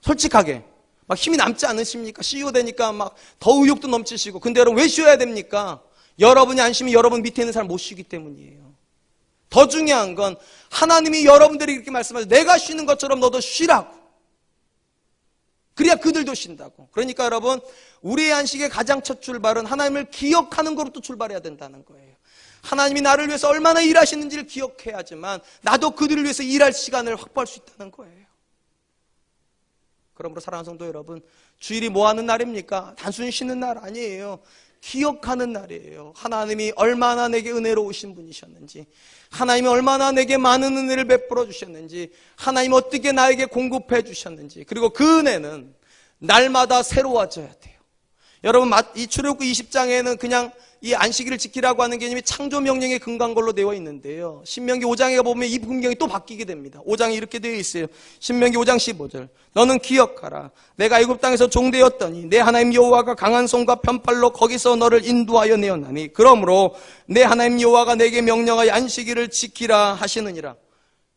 솔직하게. 막 힘이 남지 않으십니까? CEO 되니까 막 더 의욕도 넘치시고. 근데 여러분 왜 쉬어야 됩니까? 여러분이 안 쉬면 여러분 밑에 있는 사람 못 쉬기 때문이에요. 더 중요한 건 하나님이 여러분들이 이렇게 말씀하세요. 내가 쉬는 것처럼 너도 쉬라고. 그래야 그들도 쉰다고. 그러니까 여러분 우리의 안식의 가장 첫 출발은 하나님을 기억하는 것부터 출발해야 된다는 거예요. 하나님이 나를 위해서 얼마나 일하시는지를 기억해야지만 나도 그들을 위해서 일할 시간을 확보할 수 있다는 거예요. 그러므로 사랑하는 성도 여러분, 주일이 뭐 하는 날입니까? 단순히 쉬는 날 아니에요. 기억하는 날이에요. 하나님이 얼마나 내게 은혜로우신 분이셨는지, 하나님이 얼마나 내게 많은 은혜를 베풀어 주셨는지, 하나님이 어떻게 나에게 공급해 주셨는지, 그리고 그 은혜는 날마다 새로워져야 돼요. 여러분, 이 출애굽기 20장에는 그냥 이 안식일을 지키라고 하는 개념이 창조 명령의 근간걸로 되어 있는데요. 신명기 5장에 보면 이 분경이 또 바뀌게 됩니다. 5장에 이렇게 되어 있어요. 신명기 5장 15절. 너는 기억하라. 내가 애굽 땅에서 종되었더니 내 하나님 여호와가 강한 손과 편팔로 거기서 너를 인도하여 내었나니 그러므로 내 하나님 여호와가 내게 명령하여 안식일을 지키라 하시느니라.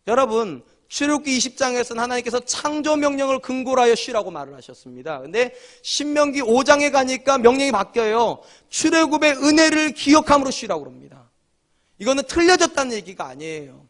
여러분, 출애굽기 20장에서는 하나님께서 창조 명령을 근거로 하여 쉬라고 말을 하셨습니다. 근데 신명기 5장에 가니까 명령이 바뀌어요. 출애굽의 은혜를 기억함으로 쉬라고 합니다. 이거는 틀려졌다는 얘기가 아니에요.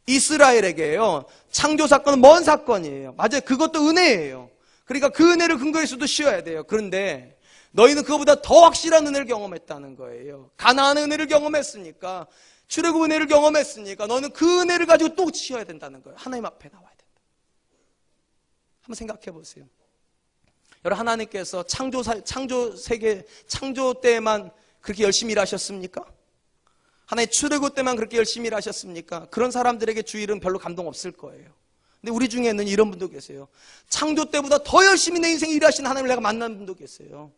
이스라엘에게요, 창조 사건은 먼 사건이에요. 맞아요. 그것도 은혜예요. 그러니까 그 은혜를 근거해서도 쉬어야 돼요. 그런데 너희는 그거보다 더 확실한 은혜를 경험했다는 거예요. 가나안의 은혜를 경험했으니까, 출애굽 은혜를 경험했으니까 너는 그 은혜를 가지고 또 쉬어야 된다는 거예요. 하나님 앞에 나와야 된다. 한번 생각해 보세요. 여러분, 하나님께서 창조 세계 창조 때만 그렇게 열심히 일하셨습니까? 하나님 출애굽 때만 그렇게 열심히 일하셨습니까? 그런 사람들에게 주일은 별로 감동 없을 거예요. 근데 우리 중에는 이런 분도 계세요. 창조 때보다 더 열심히 내 인생 일하신 하나님을 내가 만난 분도 계세요.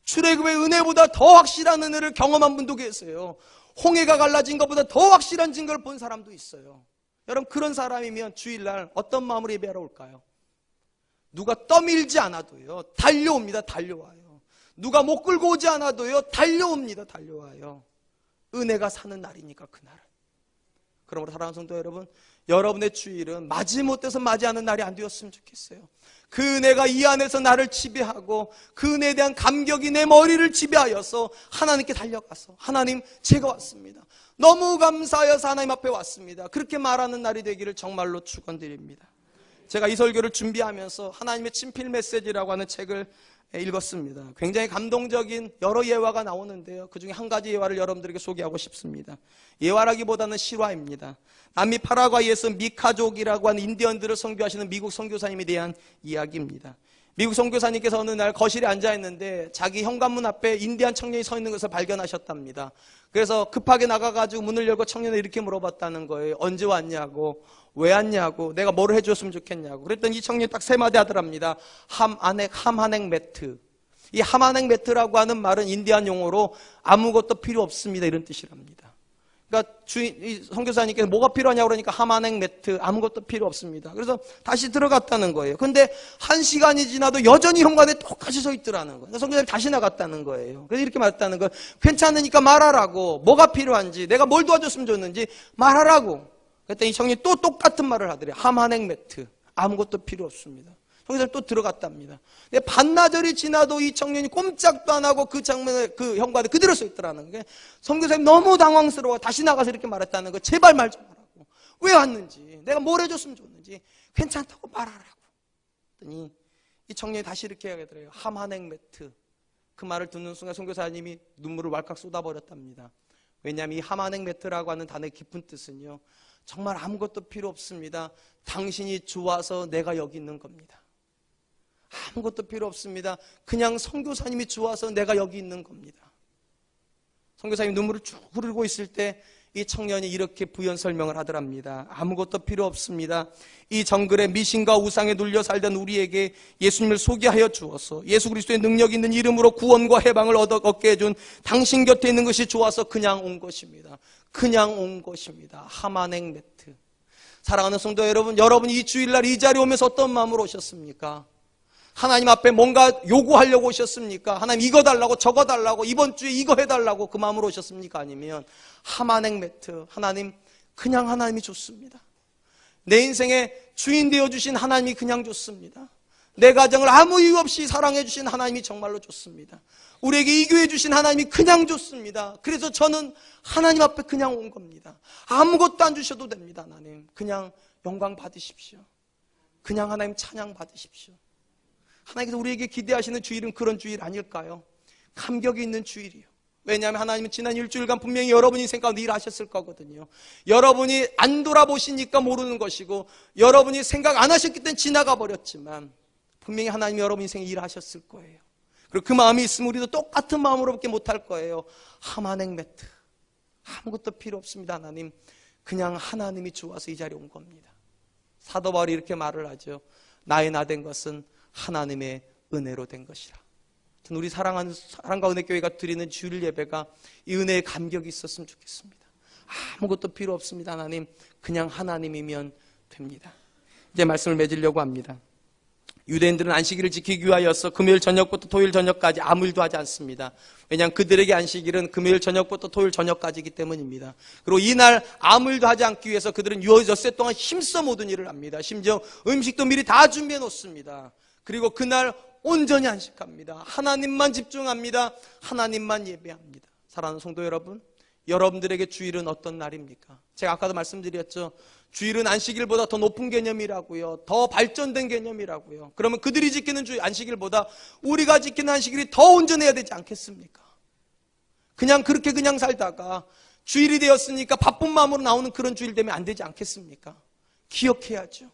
출애굽의 은혜보다 더 확실한 은혜를 경험한 분도 계세요. 홍해가 갈라진 것보다 더 확실한 증거를 본 사람도 있어요. 여러분, 그런 사람이면 주일날 어떤 마음으로 예배하러 올까요? 누가 떠밀지 않아도요, 달려옵니다. 달려와요. 누가 못 끌고 오지 않아도요, 달려옵니다. 달려와요. 은혜가 사는 날이니까, 그날은. 그러므로 사랑하는 성도 여러분, 여러분의 주일은 마지못해서 맞이하는 날이 안 되었으면 좋겠어요. 그 은혜가 이 안에서 나를 지배하고 그 은혜에 대한 감격이 내 머리를 지배하여서 하나님께 달려가서, 하나님, 제가 왔습니다. 너무 감사하여서 하나님 앞에 왔습니다. 그렇게 말하는 날이 되기를 정말로 축원드립니다. 제가 이 설교를 준비하면서 하나님의 친필 메시지라고 하는 책을 읽었습니다. 굉장히 감동적인 여러 예화가 나오는데요. 그중에 한 가지 예화를 여러분들에게 소개하고 싶습니다. 예화라기보다는 실화입니다. 남미 파라과이에서 미카족이라고 하는 인디언들을 선교하시는 미국 선교사님에 대한 이야기입니다. 미국 선교사님께서 어느 날 거실에 앉아있는데 자기 현관문 앞에 인디안 청년이 서 있는 것을 발견하셨답니다. 그래서 급하게 나가가지고 문을 열고 청년을 이렇게 물어봤다는 거예요. 언제 왔냐고, 왜 왔냐고, 내가 뭘 해줬으면 좋겠냐고. 그랬더니 이 청년이 딱 세 마디 하더랍니다. 함하넥 매트. 이 함하넥 매트라고 하는 말은 인디안 용어로 아무것도 필요 없습니다, 이런 뜻이랍니다. 그러니까 이 선교사님께서 뭐가 필요하냐고 그러니까 하마넥 매트, 아무것도 필요 없습니다. 그래서 다시 들어갔다는 거예요. 그런데 1시간이 지나도 여전히 현관에 똑같이 서 있더라는 거예요. 선교사님이 다시 나갔다는 거예요. 그래서 이렇게 말했다는 거예요. 괜찮으니까 말하라고. 뭐가 필요한지, 내가 뭘 도와줬으면 좋는지 말하라고. 그랬더니 이 청년이 또 똑같은 말을 하더래요. 하마넥 매트, 아무것도 필요 없습니다. 선교사님 또 들어갔답니다. 근데 반나절이 지나도 이 청년이 꼼짝도 안 하고 그 현관에 그대로 서 있더라는 거예요. 선교사님 너무 당황스러워 다시 나가서 이렇게 말했다는 거예요. 제발 말 좀 하라고. 왜 왔는지, 내가 뭘 해줬으면 좋는지, 괜찮다고 말하라고. 그랬더니 이 청년이 다시 이렇게 하더래요. 하마넥 매트. 그 말을 듣는 순간 선교사님이 눈물을 왈칵 쏟아버렸답니다. 왜냐하면 이 하마넥 매트라고 하는 단어의 깊은 뜻은요, 정말 아무것도 필요 없습니다. 당신이 좋아서 내가 여기 있는 겁니다. 아무것도 필요 없습니다. 그냥 선교사님이 좋아서 내가 여기 있는 겁니다. 선교사님이 눈물을 쭉 흐르고 있을 때 이 청년이 이렇게 부연 설명을 하더랍니다. 아무것도 필요 없습니다. 이 정글에 미신과 우상에 눌려 살던 우리에게 예수님을 소개하여 주어서 예수 그리스도의 능력 있는 이름으로 구원과 해방을 얻게 해준 당신 곁에 있는 것이 좋아서 그냥 온 것입니다. 그냥 온 것입니다. 하마넥 매트. 사랑하는 성도 여러분, 여러분이 이 주일날 이 자리에 오면서 어떤 마음으로 오셨습니까? 하나님 앞에 뭔가 요구하려고 오셨습니까? 하나님 이거 달라고 저거 달라고 이번 주에 이거 해달라고 그 마음으로 오셨습니까? 아니면 하마넥 매트, 하나님, 그냥 하나님이 좋습니다. 내 인생의 주인 되어주신 하나님이 그냥 좋습니다. 내 가정을 아무 이유 없이 사랑해 주신 하나님이 정말로 좋습니다. 우리에게 이교해 주신 하나님이 그냥 좋습니다. 그래서 저는 하나님 앞에 그냥 온 겁니다. 아무것도 안 주셔도 됩니다. 하나님, 그냥 영광 받으십시오. 그냥 하나님 찬양 받으십시오. 하나님께서 우리에게 기대하시는 주일은 그런 주일 아닐까요? 감격이 있는 주일이요. 왜냐하면 하나님은 지난 일주일간 분명히 여러분 인생 가운데 일하셨을 거거든요. 여러분이 안 돌아보시니까 모르는 것이고, 여러분이 생각 안 하셨기 때문에 지나가 버렸지만 분명히 하나님이 여러분 인생에 일하셨을 거예요. 그리고 그 마음이 있으면 우리도 똑같은 마음으로밖에 못할 거예요. 하만행 매트. 아무것도 필요 없습니다. 하나님. 그냥 하나님이 좋아서 이 자리에 온 겁니다. 사도 바울이 이렇게 말을 하죠. 나의 나 된 것은 하나님의 은혜로 된 것이라. 우리 사랑하는 사랑과 은혜 교회가 드리는 주일 예배가 이 은혜의 감격이 있었으면 좋겠습니다. 아무것도 필요 없습니다. 하나님. 그냥 하나님이면 됩니다. 이제 말씀을 맺으려고 합니다. 유대인들은 안식일을 지키기 위하여서 금요일 저녁부터 토요일 저녁까지 아무 일도 하지 않습니다. 왜냐하면 그들에게 안식일은 금요일 저녁부터 토요일 저녁까지이기 때문입니다. 그리고 이날 아무 일도 하지 않기 위해서 그들은 엿새 동안 힘써 모든 일을 합니다. 심지어 음식도 미리 다 준비해 놓습니다. 그리고 그날 온전히 안식합니다. 하나님만 집중합니다. 하나님만 예배합니다. 사랑하는 성도 여러분, 여러분들에게 주일은 어떤 날입니까? 제가 아까도 말씀드렸죠. 주일은 안식일보다 더 높은 개념이라고요. 더 발전된 개념이라고요. 그러면 그들이 지키는 주일 안식일보다 우리가 지키는 안식일이 더 온전해야 되지 않겠습니까? 그냥 그렇게 그냥 살다가 주일이 되었으니까 바쁜 마음으로 나오는 그런 주일 되면 안 되지 않겠습니까? 기억해야죠.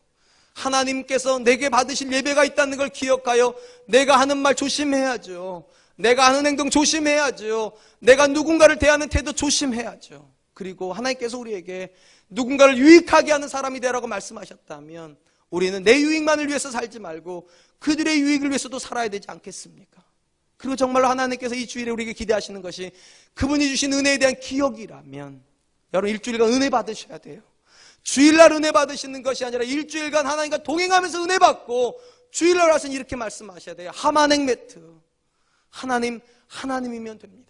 하나님께서 내게 받으실 예배가 있다는 걸 기억하여 내가 하는 말 조심해야죠. 내가 하는 행동 조심해야죠. 내가 누군가를 대하는 태도 조심해야죠. 그리고 하나님께서 우리에게 누군가를 유익하게 하는 사람이 되라고 말씀하셨다면 우리는 내 유익만을 위해서 살지 말고 그들의 유익을 위해서도 살아야 되지 않겠습니까? 그리고 정말로 하나님께서 이 주일에 우리에게 기대하시는 것이 그분이 주신 은혜에 대한 기억이라면 여러분 일주일간 은혜 받으셔야 돼요. 주일날 은혜 받으시는 것이 아니라 일주일간 하나님과 동행하면서 은혜 받고 주일날 와서는 이렇게 말씀하셔야 돼요. 하만행 매트. 하나님이면 됩니다.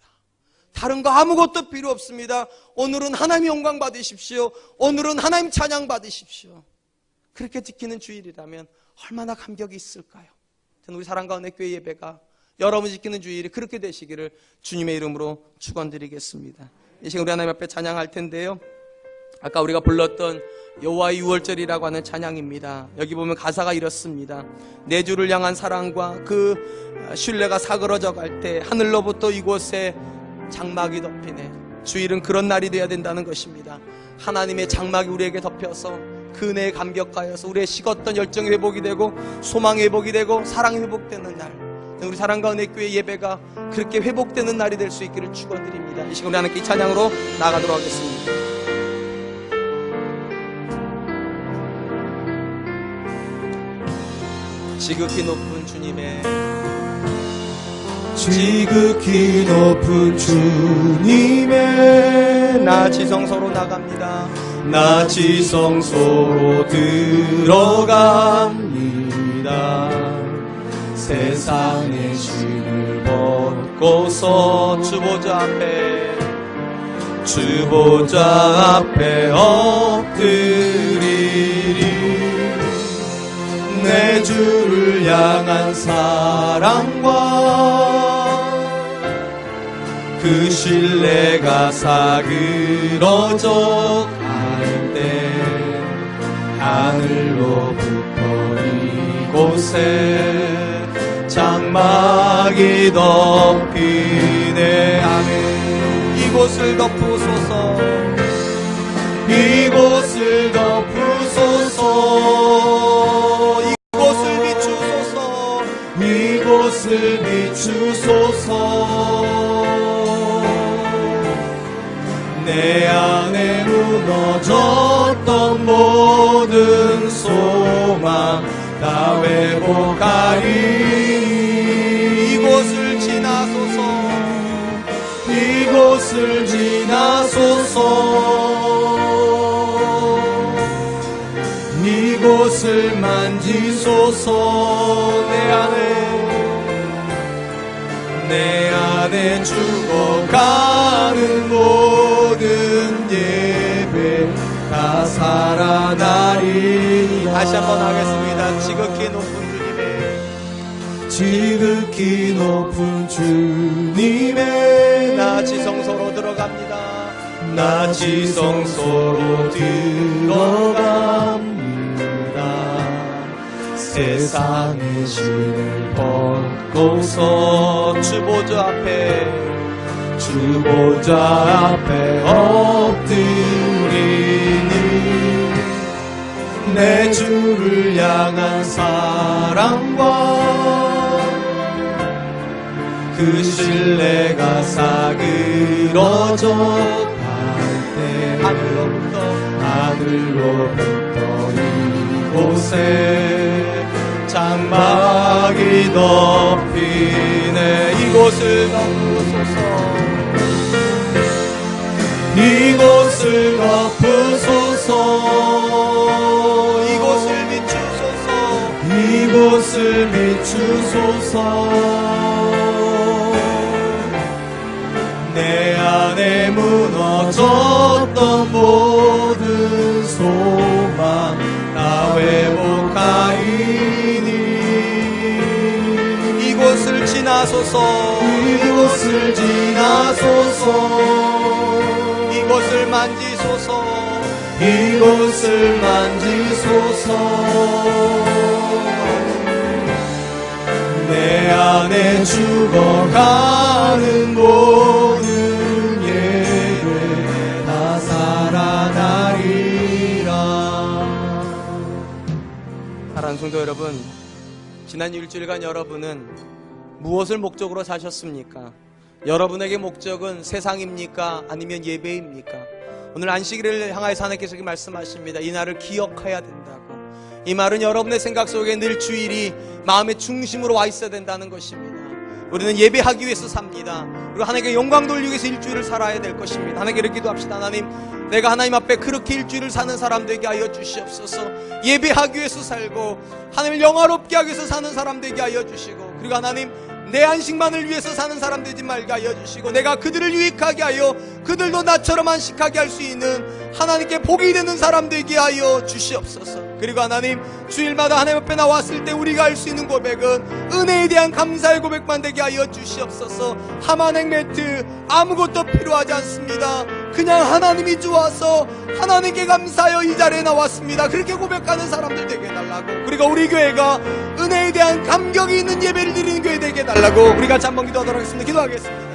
다른 거 아무것도 필요 없습니다. 오늘은 하나님 영광 받으십시오. 오늘은 하나님 찬양 받으십시오. 그렇게 지키는 주일이라면 얼마나 감격이 있을까요? 저는 우리 사랑과 은혜 교회 예배가 여러분이 지키는 주일이 그렇게 되시기를 주님의 이름으로 축원드리겠습니다. 이 시간 우리 하나님 앞에 찬양할 텐데요. 아까 우리가 불렀던 여호와의 유월절이라고 하는 찬양입니다. 여기 보면 가사가 이렇습니다. 내 주를 향한 사랑과 그 신뢰가 사그러져 갈 때 하늘로부터 이곳에 장막이 덮이네. 주일은 그런 날이 되어야 된다는 것입니다. 하나님의 장막이 우리에게 덮여서 그 은혜에 감격하여서 우리의 식었던 열정이 회복이 되고 소망이 회복이 되고 사랑이 회복되는 날, 우리 사랑과 은혜 교회 예배가 그렇게 회복되는 날이 될 수 있기를 축원드립니다. 이 시간 우리 하나님께 이 찬양으로 나아가도록 하겠습니다. 지극히 높은 주님의 지극히 높은 주님의 나 지성소로 나갑니다. 나 지성소로 들어갑니다. 세상의 짐을 벗고서 주보좌 앞에 엎드리리. 내 주를 향한 사랑과 그 신뢰가 사그러져 갈 때 하늘로부터 이곳에 장막이 덮이네. 아멘. 이곳을 덮으소서. 이곳을 덮으소서. 이곳을 비추소서. 이곳을 비추소서. 내 안에 무너졌던 모든 소망 다 회복하리. 이곳을 지나소서. 이곳을 지나소서. 이곳을 만지소서. 내 안에 죽어가는 모든 예배 다 살아나리. 다시 한번 하겠습니다. 지극히 높은 주님의 나 지성소로 들어갑니다. 나 지성소로 들어갑니다. 세상의 짐을 벗고서 주보좌 앞에 엎드리니. 내 주를 향한 사랑과 그 신뢰가 사그러져 갈때 하늘로부터 이곳에 장막이 덮이네. 이곳을 덮으소서. 이곳을 덮으소서. 이곳을 비추소서. 이곳을 비추소서. 내 안에 무너졌던 모든 소망 다 회복하이니. 이곳을 지나소서. 이곳을 지나소서. 이곳을 만지소서. 이곳을 만지소서. 내 안에 죽어가는 모든 예배 다 살아나리라. 사랑하는 성도 여러분, 지난 일주일간 여러분은 무엇을 목적으로 사셨습니까? 여러분에게 목적은 세상입니까? 아니면 예배입니까? 오늘 안식일을 향하여서 하나님께서 이렇게 말씀하십니다. 이 날을 기억해야 된다고. 이 말은 여러분의 생각 속에 늘 주일이 마음의 중심으로 와 있어야 된다는 것입니다. 우리는 예배하기 위해서 삽니다. 그리고 하나님께 영광 돌리기 위해서 일주일을 살아야 될 것입니다. 하나님께 기도합시다. 하나님, 내가 하나님 앞에 그렇게 일주일을 사는 사람 되게 하여 주시옵소서. 예배하기 위해서 살고 하나님을 영화롭게 하기 위해서 사는 사람 되게 하여 주시고, 그리고 하나님, 내 안식만을 위해서 사는 사람 되지 말게 하여 주시고, 내가 그들을 유익하게 하여 그들도 나처럼 안식하게 할 수 있는 하나님께 복이 되는 사람 되게 하여 주시옵소서. 그리고 하나님, 주일마다 하나님 앞에 나왔을 때 우리가 할 수 있는 고백은 은혜에 대한 감사의 고백만 되게 하여 주시옵소서. 하만행 매트 아무것도 필요하지 않습니다. 그냥 하나님이 좋아서 하나님께 감사하여 이 자리에 나왔습니다. 그렇게 고백하는 사람들 되게 해달라고. 그리고 우리 교회가 은혜에 대한 감격이 있는 예배를 드리는 교회 되게 해달라고. 우리 같이 한번 기도하도록 하겠습니다. 기도하겠습니다.